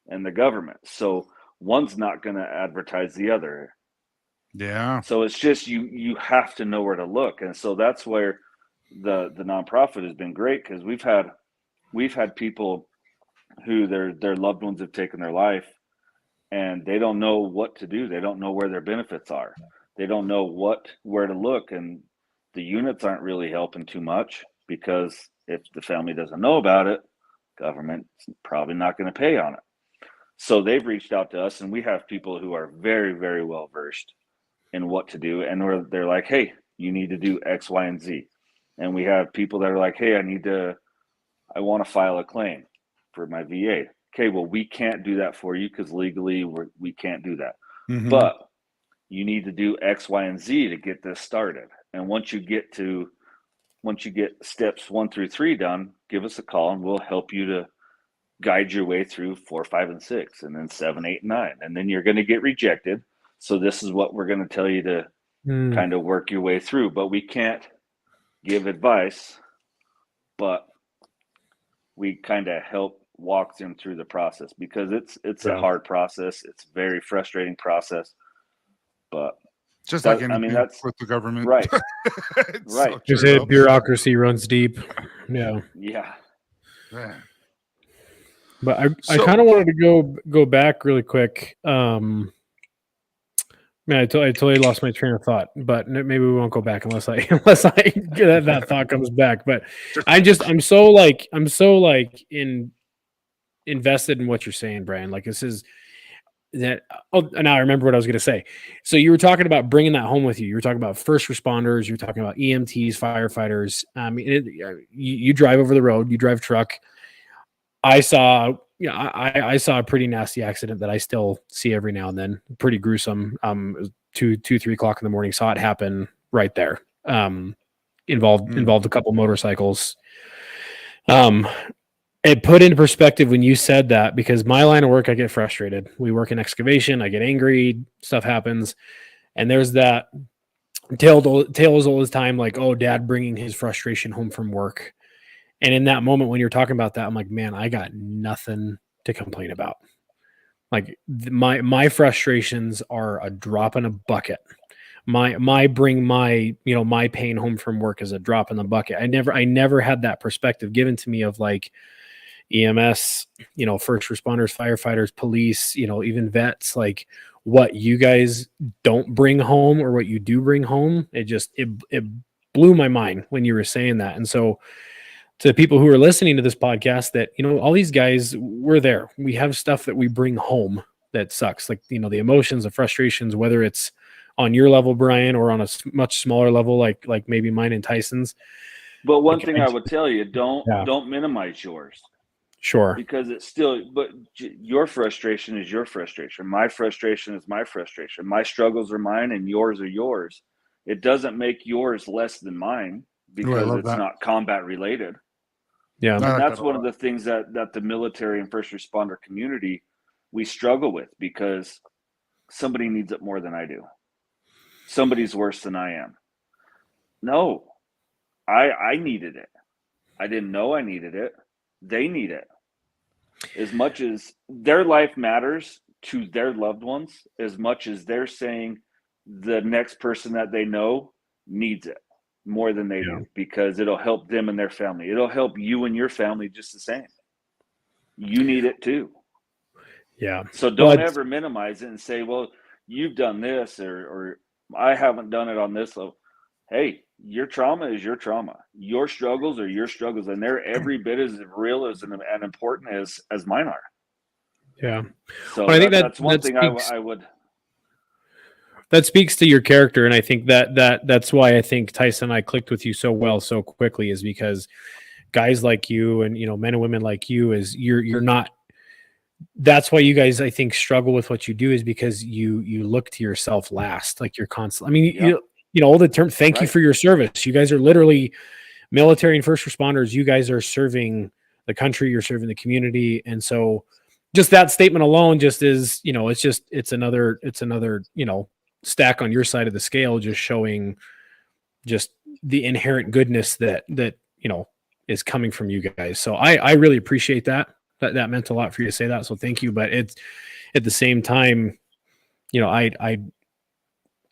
and the government. So one's not going to advertise the other. Yeah. So it's just you have to know where to look, and so that's where the nonprofit has been great, because we've had people who their loved ones have taken their life, and they don't know what to do. They don't know where their benefits are. They don't know where to look, and the units aren't really helping too much, because if the family doesn't know about it, government's probably not going to pay on it. So they've reached out to us, and we have people who are very, very well versed in what to do, and they're like, hey, you need to do X, Y, and Z. And we have people that are like, hey, I want to file a claim for my VA. Okay, well, we can't do that for you because legally we can't do that. But you need to do X, Y, and Z to get this started. And once you get steps 1 through 3 done, give us a call and we'll help you to guide your way through 4, 5, and 6, and then 7, 8, and 9. And then you're going to get rejected. So this is what we're going to tell you to kind of work your way through. But we can't give advice, but we kind of help walk them through the process, because it's a hard process. It's a very frustrating process. But just like anything that's with the government. Right. Right. So Just say bureaucracy runs deep. Yeah. Yeah. Man. But I kind of wanted to go back really quick. Man, I totally lost my train of thought, but maybe we won't go back unless I that thought comes back. But I'm so invested in what you're saying, Brian. Like, this is that. Oh, now I remember what I was going to say. So you were talking about bringing that home with you. You were talking about first responders. You're talking about EMTs, firefighters. You drive over the road. You drive truck. I saw a pretty nasty accident that I still see every now and then. Pretty gruesome. It was 2, 3 o'clock in the morning. Saw it happen right there. involved a couple motorcycles. It put into perspective when you said that, because my line of work, I get frustrated. We work in excavation. I get angry. Stuff happens. And there's that tales all the time, like, oh, dad bringing his frustration home from work. And in that moment, when you're talking about that, I'm like, man, I got nothing to complain about. Like my frustrations are a drop in a bucket. My bring my pain home from work is a drop in the bucket. I never had that perspective given to me of like EMS, first responders, firefighters, police, even vets, like what you guys don't bring home or what you do bring home. It blew my mind when you were saying that. And so to the people who are listening to this podcast, that, all these guys, we're there. We have stuff that we bring home that sucks. Like, the emotions, the frustrations, whether it's on your level, Brian, or on a much smaller level, like maybe mine and Tyson's. But one thing I would tell you, don't minimize yours. Sure. Because it's still, but your frustration is your frustration. My frustration is my frustration. My struggles are mine and yours are yours. It doesn't make yours less than mine because it's not combat related. Yeah. And that's one of the things that the military and first responder community, we struggle with, because somebody needs it more than I do. Somebody's worse than I am. No, I needed it. I didn't know I needed it. They need it. As much as their life matters to their loved ones, as much as they're saying the next person that they know needs it more than they do, because it'll help them and their family. It'll help you and your family just the same. You need it too. Yeah. So don't ever minimize it and say, well, you've done this or I haven't done it on this level. Hey, your trauma is your trauma. Your struggles are your struggles, and they're every bit as real as and important as mine are. Yeah. So well, I think that's one thing I would. That speaks to your character, and I think that's why I think Tyson and I clicked with you so well so quickly, is because guys like you and men and women like you, is you're not. That's why you guys, I think, struggle with what you do, is because you look to yourself last. Like you're constant. I mean, all the term. Thank you for your service. You guys are literally military and first responders. You guys are serving the country. You're serving the community, and so just that statement alone just is, it's another stack on your side of the scale, just showing just the inherent goodness that is coming from you guys. So I really appreciate that meant a lot for you to say that. So thank you. But it's at the same time,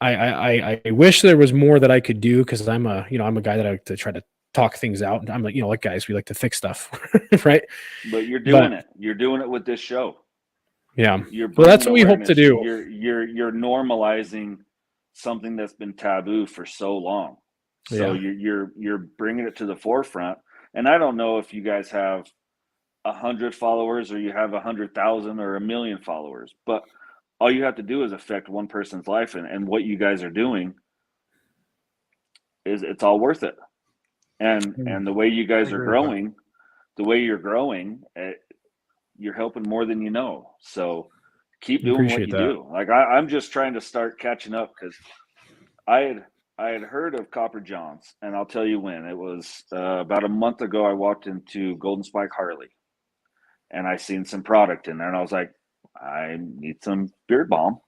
I wish there was more that I could do, because I'm a guy that I like to try to talk things out. I'm like, like guys, we like to fix stuff, right? But you're doing it. You're doing it with this show. Yeah. Well, that's what we hope to do. You're normalizing something that's been taboo for so long. So you're bringing it to the forefront. And I don't know if you guys have 100 followers or you have 100,000 or 1 million followers, but all you have to do is affect one person's life, and what you guys are doing it's all worth it. And the way you guys are growing, you're helping more than you know. So keep doing what you do. Like I'm just trying to start catching up, because I had heard of Copper Johns, and I'll tell you when. It was about a month ago. I walked into Golden Spike Harley, and I seen some product in there, and I was like, I need some beard balm.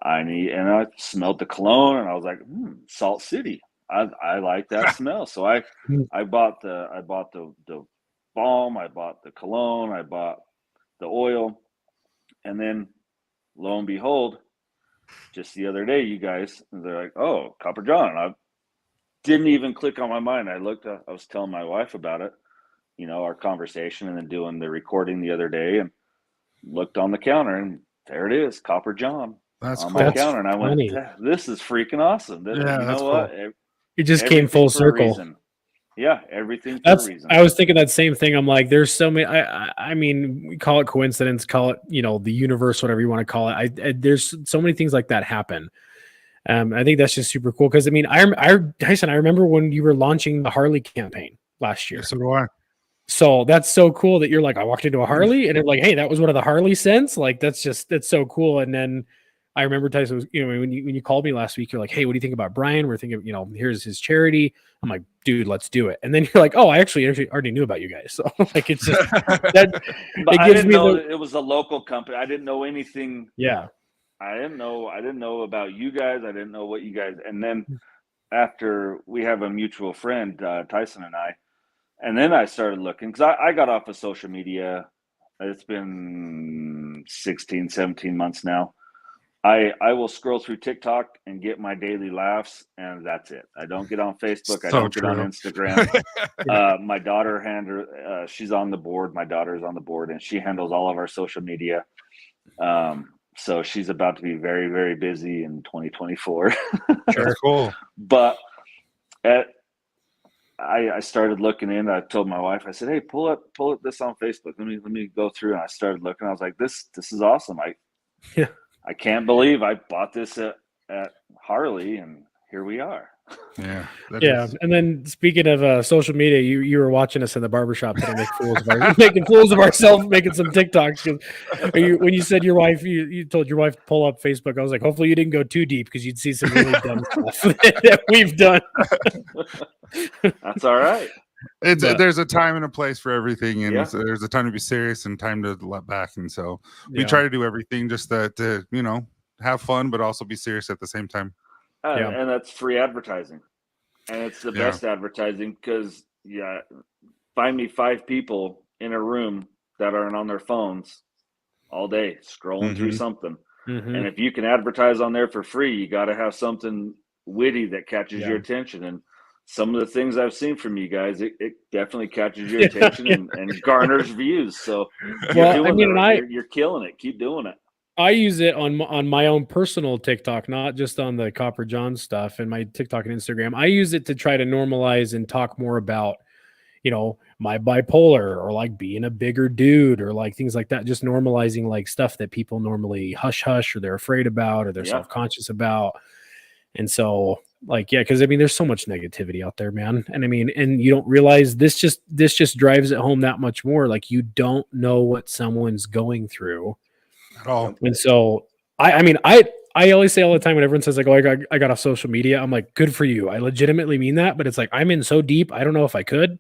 And I smelled the cologne, and I was like, Salt City. I like that smell. So I bought the balm, I bought the cologne, I bought the oil, and then lo and behold, just the other day, you guys, they're like, oh, Copper John. I didn't even click on my mind. I was telling my wife about it, our conversation, and then doing the recording the other day, and looked on the counter, and there it is, Copper John. That's on cool. my counter, and I went, this is freaking awesome. That's what? Cool. It just came full circle. Yeah, everything for a reason. I was thinking that same thing. I'm like, there's so many. I mean, we call it coincidence, call it the universe, whatever you want to call it. There's so many things like that happen. I think that's just super cool, because I mean, Tyson, I remember when you were launching the Harley campaign last year. So do I. So that's so cool that you're like, I walked into a Harley, and I'm like, hey, that was one of the Harley scents. Like that's so cool. And then I remember Tyson was, when you called me last week, you're like, hey, what do you think about Brian? We're thinking, here's his charity. I'm like, dude, let's do it. And then you're like, oh, I actually already knew about you guys. So like, it's just that But it I gives didn't me know the that it was a local company. I didn't know anything. yeah. I didn't know about you guys. I didn't know what you guys. And then after we have a mutual friend, Tyson and I, and then I started looking because I got off of social media. It's been 16, 17 months now. I will scroll through TikTok and get my daily laughs, and that's it. I don't get on Facebook. I So don't get on true. Instagram. My daughter she's on the board. My daughter's on the board, and she handles all of our social media. So she's about to be very, very busy in 2024. That's cool. But I started looking in. I told my wife, I said, "Hey, pull up this on Facebook. Let me go through." And I started looking. I was like, "This is awesome. I can't believe I bought this at Harley, and here we are." Yeah. And then speaking of social media, you were watching us in the barbershop today, making fools of ourselves, making some TikToks. When you said your wife, you told your wife to pull up Facebook, I was like, hopefully you didn't go too deep because you'd see some really dumb stuff that we've done. That's all right. There's a time and a place for everything, and Yeah. so there's a time to be serious and time to let back. And so we try to do everything just to have fun, but also be serious at the same time. And that's free advertising, and it's the best advertising because find me 5 people in a room that aren't on their phones all day scrolling through something. And if you can advertise on there for free, you got to have something witty that catches your attention. And some of the things I've seen from you guys, it definitely catches your attention and garners views. So you're killing it. Keep doing it. I use it on my own personal TikTok, not just on the Copper John stuff and my TikTok and Instagram. I use it to try to normalize and talk more about, my bipolar or like being a bigger dude or like things like that. Just normalizing like stuff that people normally hush or they're afraid about or they're self-conscious about. And so because there's so much negativity out there, man. And and you don't realize this just drives it home that much more. Like you don't know what someone's going through at all. And so I always say all the time when everyone says like, oh, I got off social media, I'm like, good for you. I legitimately mean that, but it's like, I'm in so deep. I don't know if I could,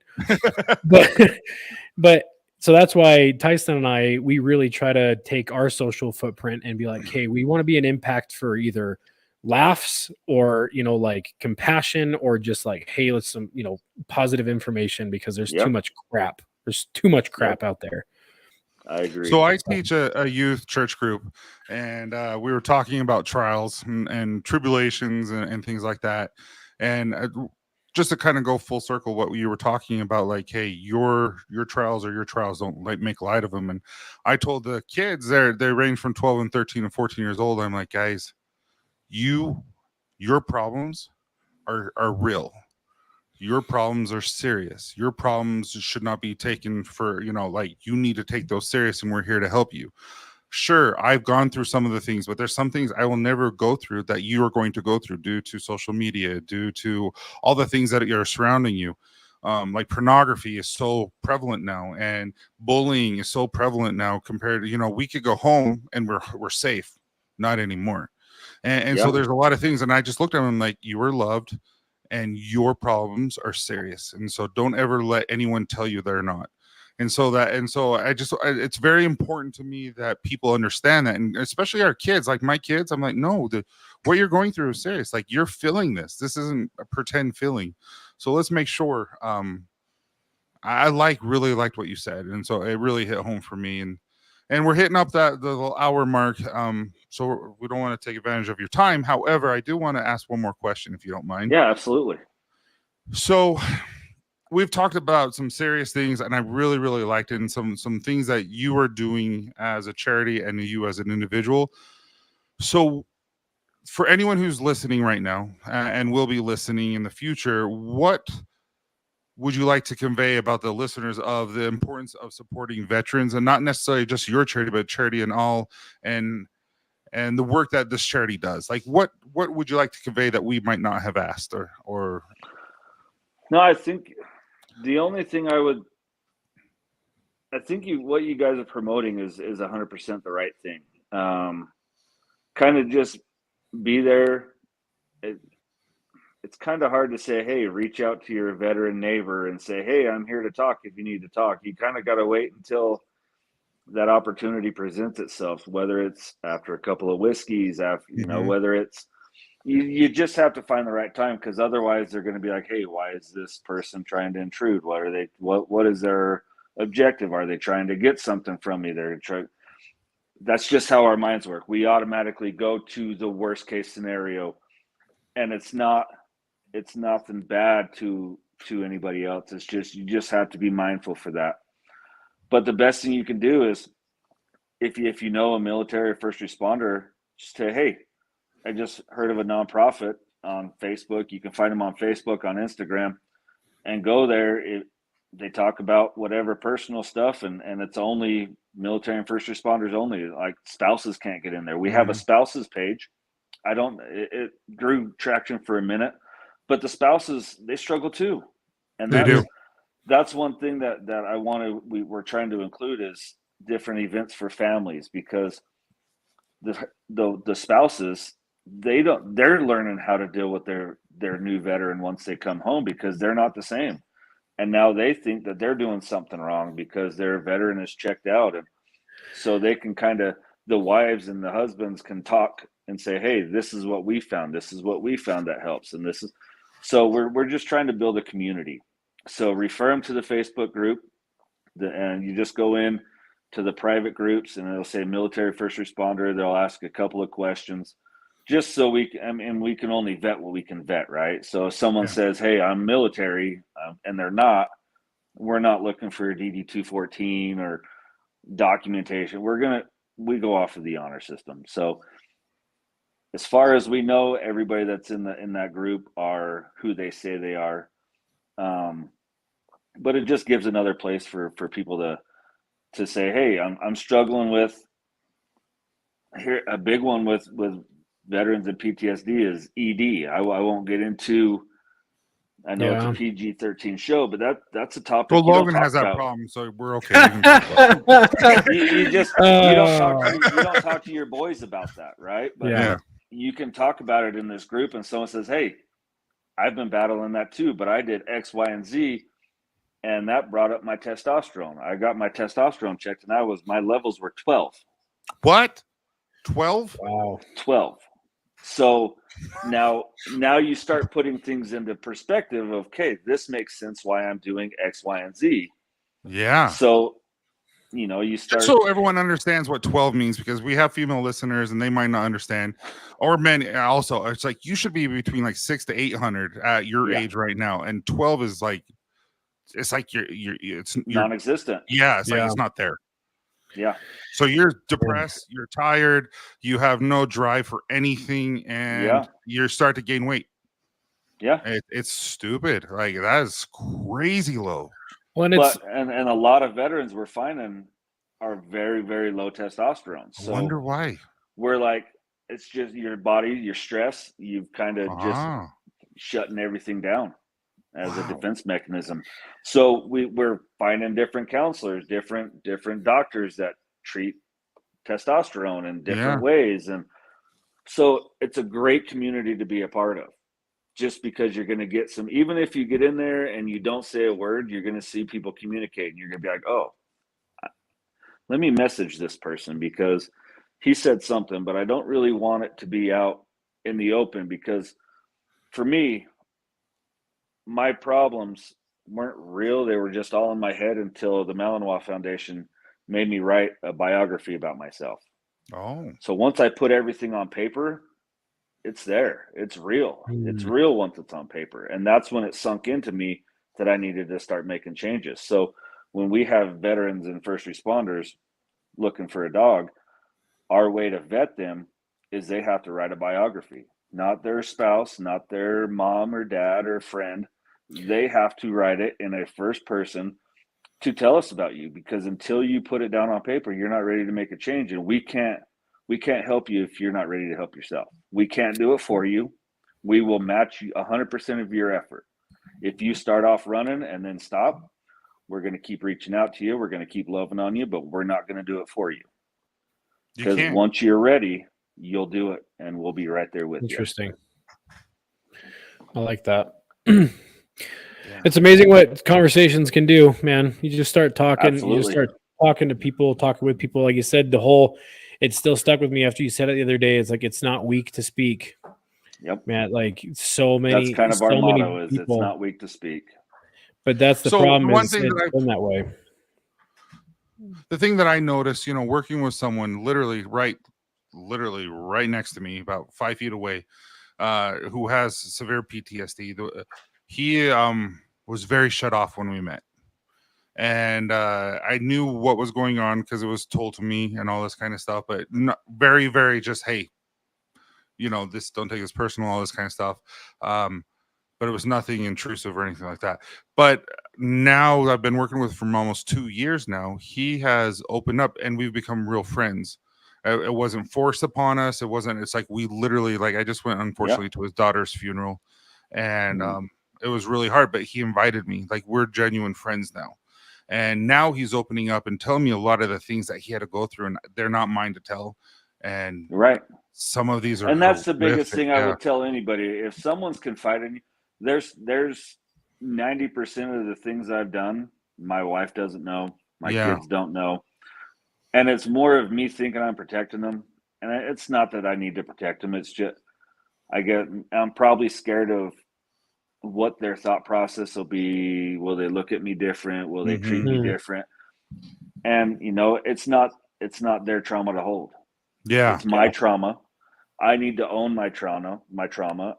but so that's why Tyson and we really try to take our social footprint and be like, hey, we want to be an impact for either laughs or, like compassion or just like, hey, let's some, positive information because there's too much crap. There's too much crap out there. I agree. So I teach a youth church group, and we were talking about trials and tribulations and things like that. And just to kind of go full circle, what you were talking about, like, hey, your trials don't make light of them. And I told the kids they range from 12 and 13 and 14 years old. I'm like, guys, your problems are real. Your problems are serious. Your problems should not be taken for, you need to take those serious, and we're here to help you. Sure, I've gone through some of the things, but there's some things I will never go through that you are going to go through due to social media, due to all the things that are surrounding you. Like pornography is so prevalent now, and bullying is so prevalent now compared to, we could go home and we're safe. Not anymore. And so there's a lot of things, and I just looked at them like, you were loved. And your problems are serious, and so don't ever let anyone tell you they're not. And so it's very important to me that people understand that, and especially our kids. Like my kids, I'm like, no, what you're going through is serious. Like you're feeling this. This isn't a pretend feeling. So let's make sure. I really liked what you said, and so it really hit home for me. And we're hitting up the hour mark. So we don't want to take advantage of your time. However, I do want to ask one more question, if you don't mind. Yeah, absolutely. So we've talked about some serious things, and I really, really liked it, and some things that you are doing as a charity and you as an individual. So for anyone who's listening right now and will be listening in the future, what would you like to convey about the listeners of the importance of supporting veterans, and not necessarily just your charity, but charity and all, and the work that this charity does? Like what would you like to convey that we might not have asked or? No, I think the only thing what you guys are promoting is 100% the right thing. kind of just be there. It's kind of hard to say, hey, reach out to your veteran neighbor and say, hey, I'm here to talk if you need to talk. You kind of got to wait until that opportunity presents itself, whether it's after a couple of whiskeys, after, you know, whether it's, you just have to find the right time, because otherwise they're going to be like, hey, why is this person trying to intrude? What is their objective? Are they trying to get something from me? That's just how our minds work. We automatically go to the worst case scenario, and it's nothing bad to anybody else. It's just, you just have to be mindful for that. But the best thing you can do is, if you know a military or first responder, just say, hey, I just heard of a nonprofit on Facebook. You can find them on Facebook, on Instagram, and go there. They talk about whatever personal stuff, and it's only military and first responders only. Like, spouses can't get in there. We have a spouses page. It grew traction for a minute, but the spouses, they struggle too. And that's one thing that we're trying to include is different events for families, because the spouses, they're learning how to deal with their new veteran once they come home, because they're not the same. And now they think that they're doing something wrong because their veteran is checked out. And so they can the wives and the husbands can talk and say, hey, this is what we found. This is what we found that helps. And so we're just trying to build a community. So refer them to the Facebook group, and you just go in to the private groups, and it'll say military first responder. They'll ask a couple of questions, just so we can only vet what we can vet, right? So if someone says, hey, I'm military, and they're not, we're not looking for a DD-214 or documentation. We go off of the honor system. So as far as we know, everybody that's in that group are who they say they are. But it just gives another place for people to say, hey, I'm struggling with, here, a big one with veterans and PTSD is ED. I won't get into, I know it's a PG-13 show, but that's a topic. Well, Logan has that problem, so we're okay. We can talk about you don't talk to your boys about that, right? But you can talk about it in this group, and someone says, hey, I've been battling that too, but I did X, Y, and Z, and that brought up my testosterone. I got my testosterone checked, and my levels were 12. What? 12? Wow. 12. So now you start putting things into perspective of, okay, this makes sense why I'm doing X, Y, and Z. Yeah. So, you start. Just so everyone understands what 12 means, because we have female listeners and they might not understand, or men also. It's like you should be between like 600 to 800 at your age right now, and 12 is like, it's like you're non-existent. Yeah, it's like it's not there. Yeah. So you're depressed, you're tired, you have no drive for anything, and you start to gain weight. Yeah. It's stupid. Like, that is crazy low. And a lot of veterans we're finding are very, very low testosterone. So I wonder why. We're like, it's just your body, your stress, you've kind of just shutting everything down as a defense mechanism. So we're finding different counselors, different doctors that treat testosterone in different ways. And so it's a great community to be a part of, just because you're going to get even if you get in there and you don't say a word, you're going to see people communicate, and you're going to be like, oh, let me message this person because he said something, but I don't really want it to be out in the open, because for me, my problems weren't real. They were just all in my head until the Malinois Foundation made me write a biography about myself. Oh. So once I put everything on paper, it's there. It's real. It's real once it's on paper. And that's when it sunk into me that I needed to start making changes. So when we have veterans and first responders looking for a dog, our way to vet them is they have to write a biography, not their spouse, not their mom or dad or friend. They have to write it in a first person to tell us about you, because until you put it down on paper, you're not ready to make a change. And we can't help you if you're not ready to help yourself. We can't do it for you. We will match you 100% of your effort. If you start off running and then stop, we're going to keep reaching out to you. We're going to keep loving on you, but we're not going to do it for you. Because once you're ready, you'll do it, and we'll be right there with you. Interesting. I like that. It's amazing what conversations can do, man. You just start talking. Absolutely. You just start talking to people, talking with people. Like you said, it still stuck with me after you said it the other day. It's like, it's not weak to speak. Yep. Man, like so many. That's kind of our so many motto: is people, it's not weak to speak. But that's the So problem. one Is thing it's that been that way. The thing that I noticed, working with someone literally right next to me, about 5 feet away, who has severe PTSD. He was very shut off when we met, and I knew what was going on because it was told to me and all this kind of stuff. But not, very, very just, hey, this, don't take this personal, all this kind of stuff. But it was nothing intrusive or anything like that. But now I've been working with him for almost 2 years now. He has opened up, and we've become real friends. It wasn't forced upon us. It's like we literally, like, I just went, unfortunately, to his daughter's funeral, and it was really hard, but he invited me. Like, we're genuine friends now. And now he's opening up and telling me a lot of the things that he had to go through, and they're not mine to tell. And some of these are, and that's the biggest horrific. thing I would tell anybody. If someone's confiding, there's 90% of the things I've done, my wife doesn't know, my kids don't know. And it's more of me thinking I'm protecting them. And it's not that I need to protect them. It's just, I'm probably scared of what their thought process will be. Will they look at me different? Will they treat me different? And, it's not their trauma to hold. Yeah. It's my trauma. I need to own my trauma.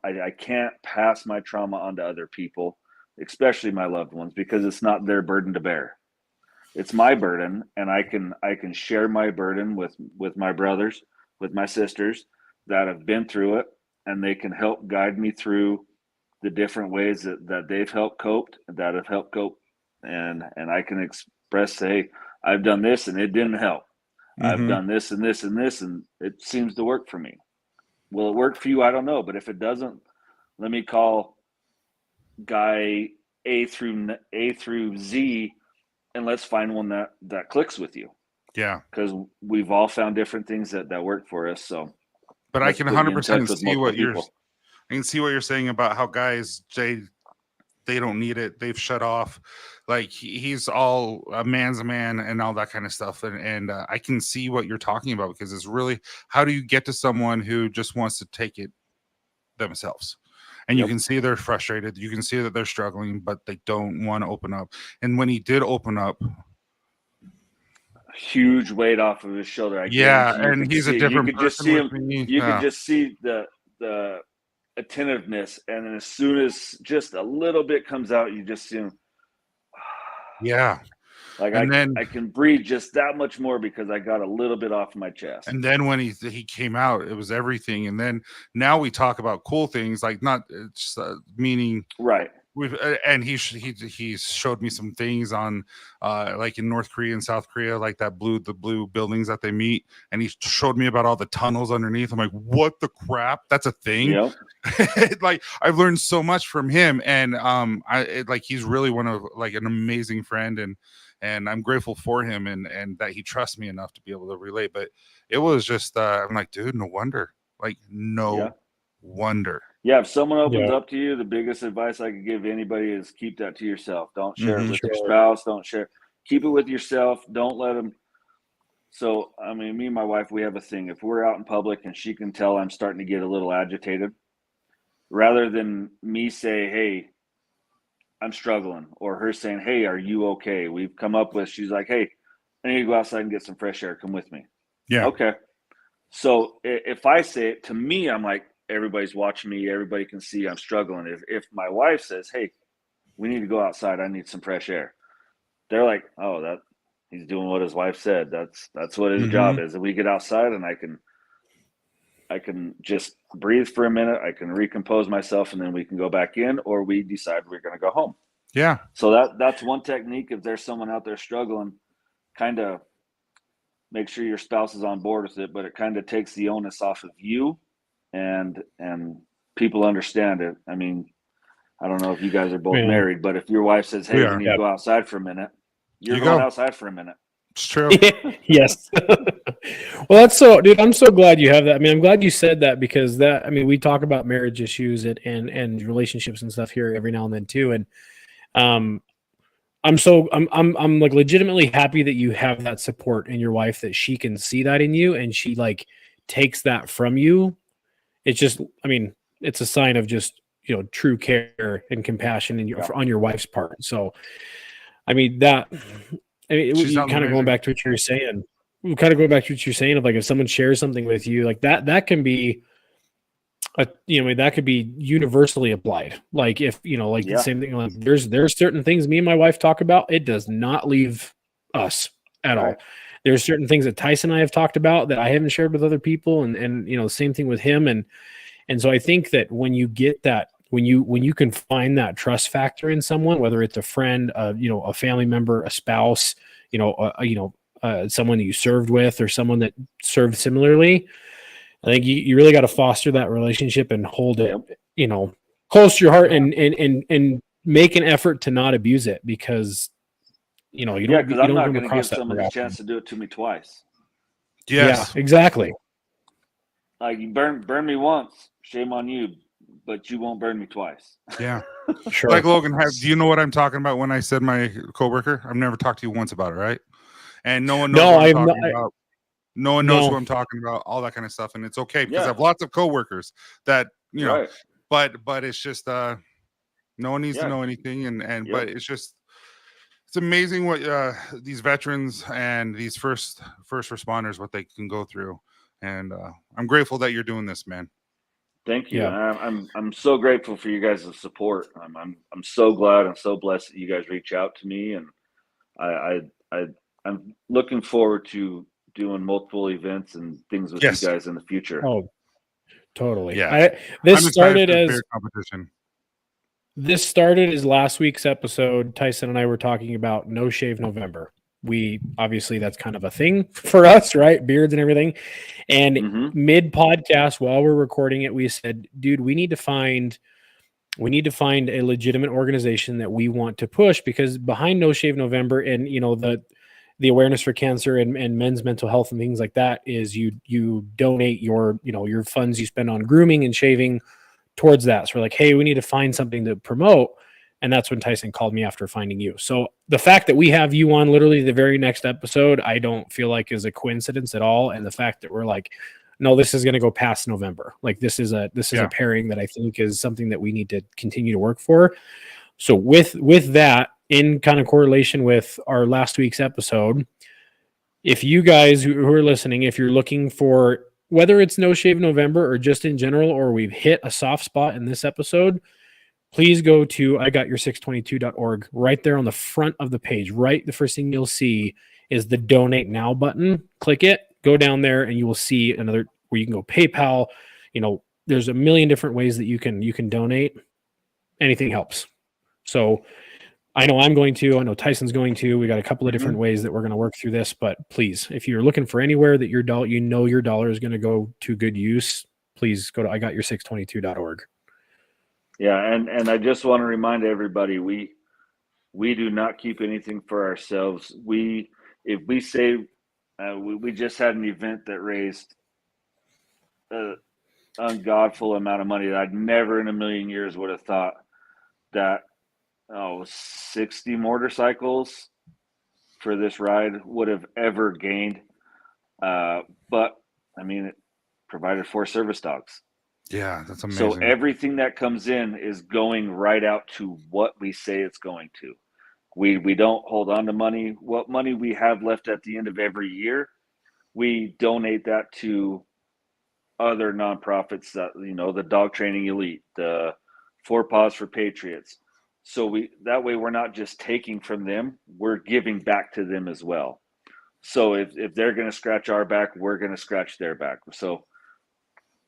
I can't pass my trauma on to other people, especially my loved ones, because it's not their burden to bear. It's my burden, and I can share my burden with my brothers, with my sisters that have been through it, and they can help guide me through the different ways that they've helped cope, and I can express, say, I've done this and it didn't help. I've done this and this and this, and it seems to work for me. Will it work for you? I don't know, but if it doesn't, let me call guy A through Z, and let's find one that clicks with you. Yeah. Because we've all found different things that work for us. So, but I can 100% see what you're saying about how guys, they don't need it. They've shut off. Like, he's all a man's a man and all that kind of stuff. And I can see what you're talking about, because it's really, how do you get to someone who just wants to take it themselves? And you can see they're frustrated. You can see that they're struggling, but they don't want to open up. And when he did open up, huge weight off of his shoulder. And he's a different person. You could just see him. You could just see the attentiveness, and then as soon as just a little bit comes out, you just see him. Yeah. Like, I can breathe just that much more because I got a little bit off my chest. And then when he came out, it was everything. And then now we talk about cool things, like, not just meaning right. And he showed me some things on like in North Korea and South Korea, like the blue buildings that they meet, and he showed me about all the tunnels underneath. I'm like, what the crap? That's a thing. Yep. Like, I've learned so much from him, and he's really one of, like, an amazing friend, and I'm grateful for him, and that he trusts me enough to be able to relate. But it was just I'm like, dude, no wonder. Like, no wonder. Yeah, if someone opens up to you, the biggest advice I could give anybody is keep that to yourself. Don't share it with your spouse. Don't share. Keep it with yourself. Don't let them. So, I mean, me and my wife, we have a thing. If we're out in public and she can tell I'm starting to get a little agitated, rather than me say, hey, I'm struggling, or her saying, hey, are you okay? We've come up with, she's like, hey, I need to go outside and get some fresh air. Come with me. Yeah. Okay. So if I say it to me, I'm like, everybody's watching me. Everybody can see I'm struggling. If my wife says, hey, we need to go outside, I need some fresh air, they're like, oh, that he's doing what his wife said. That's what his job is. And we get outside, and I can just breathe for a minute. I can recompose myself, and then we can go back in, or we decide we're going to go home. Yeah. So that's one technique. If there's someone out there struggling, kind of make sure your spouse is on board with it, but it kind of takes the onus off of you, and people understand it. I mean, I don't know if you guys are both married, but if your wife says, hey, we need to go outside for a minute, you're going outside for a minute. It's true. Yes. Well, that's so, dude. I'm so glad you have that. I mean, I'm glad you said that because that. I mean, we talk about marriage issues and relationships and stuff here every now and then too. And um, I'm like legitimately happy that you have that support in your wife, that she can see that in you and she like takes that from you. It's just, I mean, it's a sign of just, you know, true care and compassion on your wife's part. So, I mean, She you sounds kind of going amazing. back to what you're saying. We kind of go back to what you're saying of like if someone shares something with you, like that can be that could be universally applied. Like if like the same thing. Like there's certain things me and my wife talk about. It does not leave us at all. There's certain things that Tyson and I have talked about that I haven't shared with other people, and same thing with him. And so I think that when you get that, when you can find that trust factor in someone, whether it's a friend, a family member, a spouse, someone that you served with or someone that served similarly, I think you really got to foster that relationship and hold it, close to your heart and make an effort to not abuse it because, you don't because I'm not come going to across give that someone very the often. chance to do it to me twice. Yes. Yeah, exactly. Like you burn me once, shame on you, but you won't burn me twice. Yeah. Sure. Like Logan, do you know what I'm talking about when I said my coworker? I've never talked to you once about it, right? And no one knows what I'm talking about. No one knows who I'm talking about, all that kind of stuff. And it's okay because I have lots of coworkers that, but it's just no one needs to know anything. But it's amazing what these veterans and these first responders, what they can go through. And I'm grateful that you're doing this, man. Thank you. Yeah. I'm so grateful for you guys' support. I'm so glad and so blessed that you guys reach out to me, and I'm looking forward to doing multiple events and things with you guys in the future. Oh, totally. Yeah. This started as competition. This started as last week's episode. Tyson and I were talking about No Shave November. We obviously that's kind of a thing for us, right? Beards and everything. And mid podcast, while we're recording it, we said, dude, we need to find a legitimate organization that we want to push, because behind No Shave November and the awareness for cancer and men's mental health and things like that is you donate your funds you spend on grooming and shaving towards that. So we're like, hey, we need to find something to promote. And that's when Tyson called me after finding you. So the fact that we have you on literally the very next episode, I don't feel like is a coincidence at all. And the fact that we're like, no, this is going to go past November. Like this is a pairing that I think is something that we need to continue to work for. So with that, in kind of correlation with our last week's episode, if you guys who are listening, if you're looking for whether it's No Shave November or just in general, or we've hit a soft spot in this episode, please go to IGotYour622.org. Right there on the front of the page, right, the first thing you'll see is the Donate Now button. Click it, go down there, and you will see another where you can go PayPal. There's a million different ways that you can donate. Anything helps. So I know I'm going to. I know Tyson's going to. We got a couple of different ways that we're going to work through this. But please, if you're looking for anywhere that your dollar is going to go to good use, please go to IGotYour622.org. Yeah, and I just want to remind everybody, we do not keep anything for ourselves. If we say we just had an event that raised an ungodful amount of money that I'd never in a million years would have thought that 60 motorcycles for this ride would have ever gained. But I mean, it provided 4 service dogs. Yeah, that's amazing. So everything that comes in is going right out to what we say it's going to. We don't hold on to money. What money we have left at the end of every year, we donate that to other nonprofits that, the Dog Training Elite, the 4 Paws for Patriots. So that way we're not just taking from them, we're giving back to them as well. So if they're going to scratch our back, we're going to scratch their back. So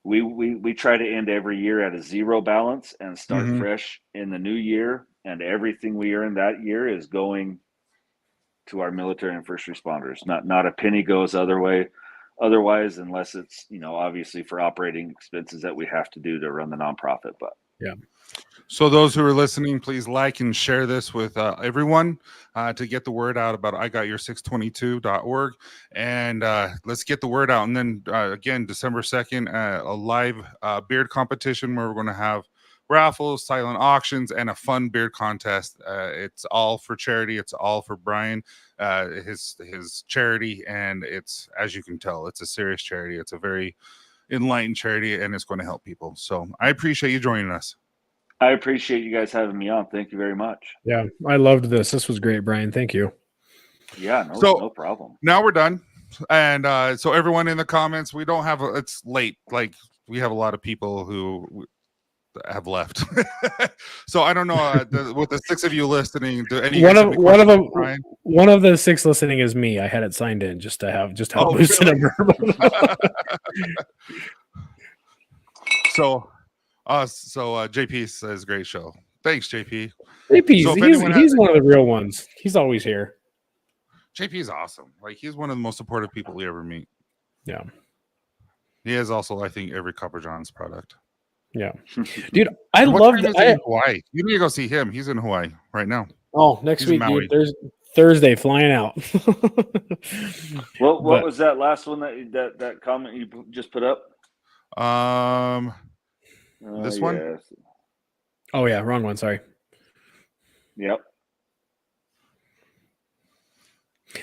we try to end every year at a 0 balance and start fresh in the new year. And everything we earn that year is going to our military and first responders. Not a penny goes otherwise, unless it's, obviously for operating expenses that we have to do to run the nonprofit. But Yeah. So those who are listening, please like and share this with everyone to get the word out about IGotYour622.org. And let's get the word out. And then again, December 2nd, a live beard competition where we're going to have raffles, silent auctions, and a fun beard contest. It's all for charity. It's all for Brian, his charity. And it's, as you can tell, it's a serious charity. It's a very enlightened charity, and it's going to help people. So I appreciate you joining us. I appreciate you guys having me on. Thank you very much. Yeah, I loved this. This was great, Brian. Thank you. Yeah, no problem. Now we're done. And so everyone in the comments, we don't have it's late. Like, we have a lot of people who have left. So I don't know with the 6 of you listening, do any one of them, Brian? one of the 6 listening is me. I had it signed in just to help boost the number. So JP says great show. Thanks, JP. JP, So he's one of the real ones. He's always here. JP is awesome. Like, he's one of the most supportive people we ever meet. Yeah. He has also, I think, every Copper John's product. Yeah. Dude, I What love time is he in Hawaii. You need to go see him. He's in Hawaii right now. Oh, next He's in week, Maui. dude. There's Thursday flying out. What was that last one that comment you just put up? This one? Yes. Oh yeah, wrong one. Sorry. Yep.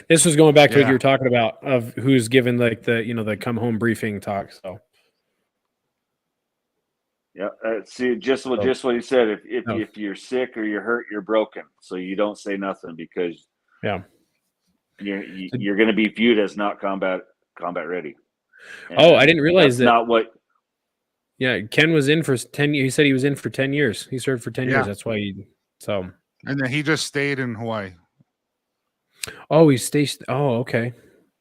This was going back to what Yeah. you were talking about of who's given like the come home briefing talk. So Yeah. See, just what he said. If you're sick or you're hurt, you're broken. So you don't say nothing because you're going to be viewed as not combat ready. And I didn't realize that. Not what. Yeah, Ken was in for 10. He said he was in for 10 years. He served for 10 years. That's why And then he just stayed in Hawaii. Oh, he stays. Oh, okay.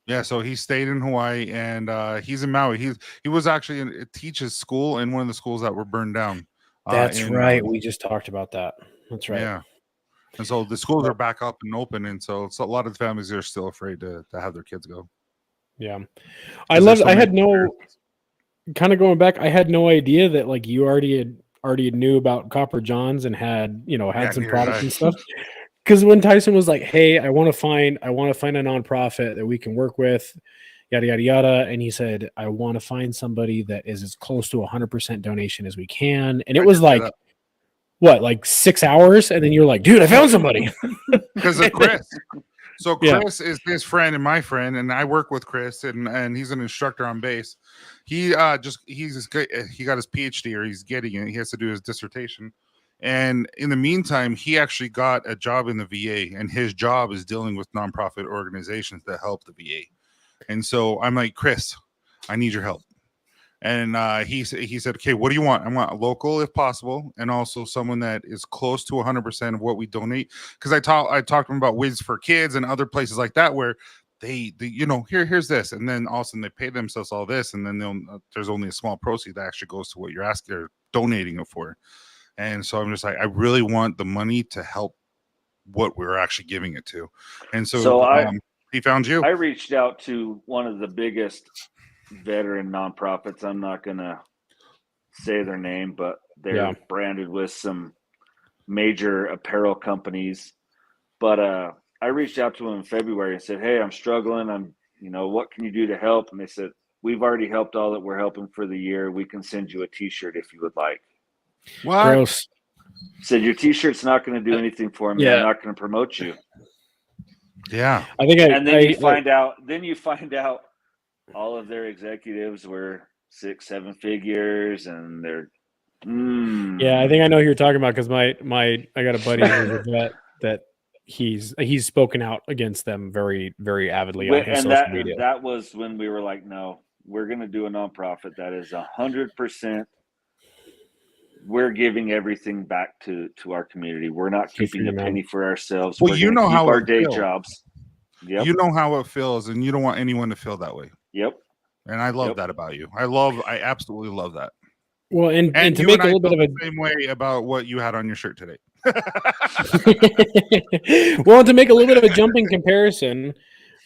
Yeah, so he stayed in Hawaii, and he's in Maui. He was actually teaches school in one of the schools that were burned down. That's right. We just talked about that. That's right. Yeah. And so the schools are back up and open, and so a lot of the families are still afraid to have their kids go. Yeah. I had kind of going back, I had no idea that like you already knew about Copper Johns and had some products and stuff. Because when Tyson was like, "Hey, I want to find a nonprofit that we can work with, yada yada yada," and he said, "I want to find somebody that is as close to 100% donation as we can," and it was like, what, like 6 hours, and then you're like, "Dude, I found somebody." Because of Chris. So Chris is his friend and my friend, and I work with Chris, and he's an instructor on base. He got his PhD, or he's getting it. He has to do his dissertation. And in the meantime, he actually got a job in the VA, and his job is dealing with nonprofit organizations that help the VA. And so I'm like, Chris, I need your help. And he said, okay, what do you want? I want a local if possible, and also someone that is close to 100% of what we donate. Because I talked to him about Wiz for Kids and other places like that where they here's this, and then all of a sudden they pay themselves all this, and then there's only a small proceed that actually goes to what you're asking or donating it for. And so I'm just like, I really want the money to help what we're actually giving it to. And so he found you. I reached out to one of the biggest veteran nonprofits. I'm not going to say their name, but they're branded with some major apparel companies. But I reached out to them in February and said, "Hey, I'm struggling. What can you do to help?" And they said, "We've already helped all that we're helping for the year. We can send you a t-shirt if you would like." What? Gross. Said, "Your t-shirt's not going to do anything for me. I'm not going to promote you." Yeah. I think you find out all of their executives were 6-7 figures, and they're Yeah, I think I know who you're talking about, because I got a buddy who's a vet that he's spoken out against them very, very avidly on his social media. That was when we were like, no, we're going to do a nonprofit that is 100%. We're giving everything back to our community. We're not keeping a penny for ourselves. Well, we're know how our it day feels. jobs. Yep. You know how it feels, and you don't want anyone to feel that way. Yep. And I love that about you. I absolutely love that. Well, and to make a little bit of the same way about what you had on your shirt today. Well, to make a little bit of a jumping comparison,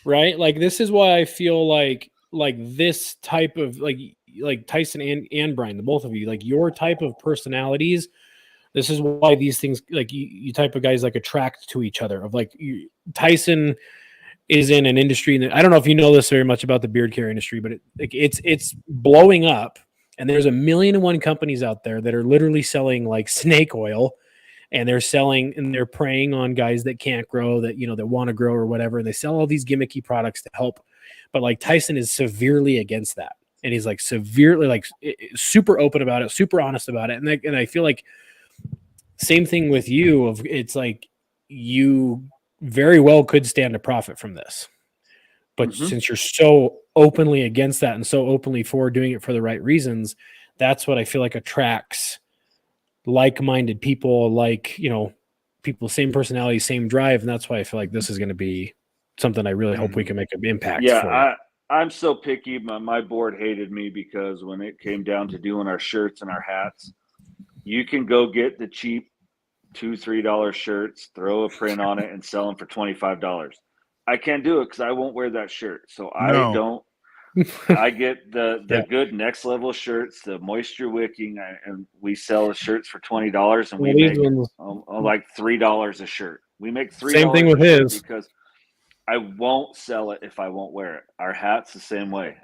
right? Like, this is why I feel like this type of, like, like Tyson and Brian, the both of you, like your type of personalities. This is why these things, like you type of guys like attract to each other. Of like Tyson is in an industry that I don't know if you know this very much about the beard care industry, but it's blowing up, and there's 1,000,001 companies out there that are literally selling like snake oil, and they're selling and they're preying on guys that can't grow, that that want to grow or whatever, and they sell all these gimmicky products to help. But like Tyson is severely against that, and he's like severely like super open about it, super honest about it, and I feel like same thing with you. Of it's like you very well could stand to profit from this, but since you're so openly against that and so openly for doing it for the right reasons, that's what I feel like attracts like-minded people, like people, same personality, same drive, and that's why I feel like this is going to be something I really hope we can make an impact. I'm so picky. My board hated me because when it came down to doing our shirts and our hats, you can go get the cheap $2-3 shirts, throw a print on it, and sell them for $25. I can't do it because I won't wear that shirt. So I don't. I get the good next level shirts, the moisture wicking, and we sell the shirts for $20, and we make like $3 a shirt. We make $3. Same thing with his, because I won't sell it if I won't wear it. Our hats the same way.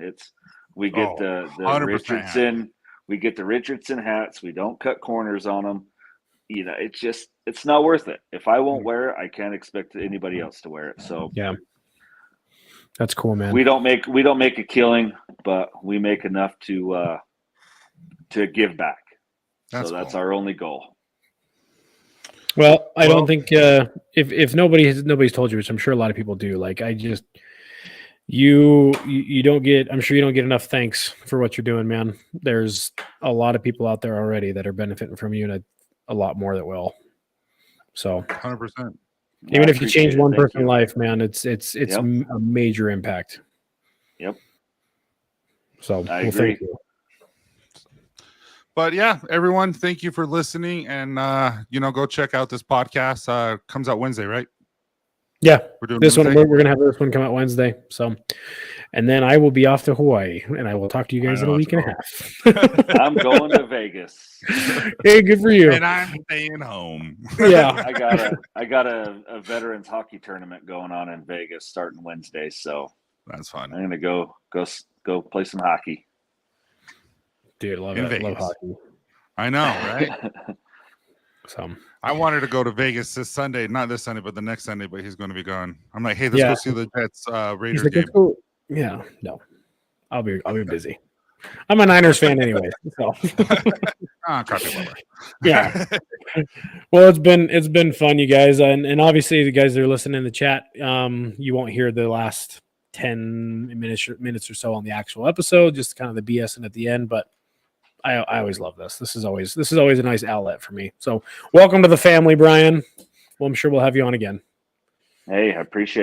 We get the Richardson. We get the Richardson hats. We don't cut corners on them. It's not worth it. If I won't wear it, I can't expect anybody else to wear it. So yeah, that's cool, man. We don't make a killing, but we make enough to give back. That's our only goal. Well, I don't think if nobody's told you, which I'm sure a lot of people do. Like you don't get. I'm sure you don't get enough thanks for what you're doing, man. There's a lot of people out there already that are benefiting from you, and a lot more that will. So 100%. Even if you change one person's life, man, it's a major impact. Yep. So I agree. Thank you. But yeah, everyone, thank you for listening, and go check out this podcast. Comes out Wednesday, right? Yeah, we're doing this one. We're gonna have this one come out Wednesday. So, and then I will be off to Hawaii, and I will talk to you guys in a week and a half. I'm going to Vegas. Hey, good for you. And I'm staying home. Yeah, I got a veterans hockey tournament going on in Vegas starting Wednesday, so that's fun. I'm gonna go play some hockey. Dude, love it. Love hockey. I know, right? So I wanted to go to Vegas this Sunday, not this Sunday, but the next Sunday. But he's going to be gone. I'm like, hey, let's go see the Jets Raiders game. Yeah, no, I'll be busy. I'm a Niners fan anyway. So. Yeah. Well, it's been fun, you guys, and obviously the guys that are listening in the chat, you won't hear the last 10 minutes or so on the actual episode, just kind of the BSing at the end, but. I always love this. This is always a nice outlet for me. So welcome to the family, Brian. Well, I'm sure we'll have you on again. Hey, I appreciate it.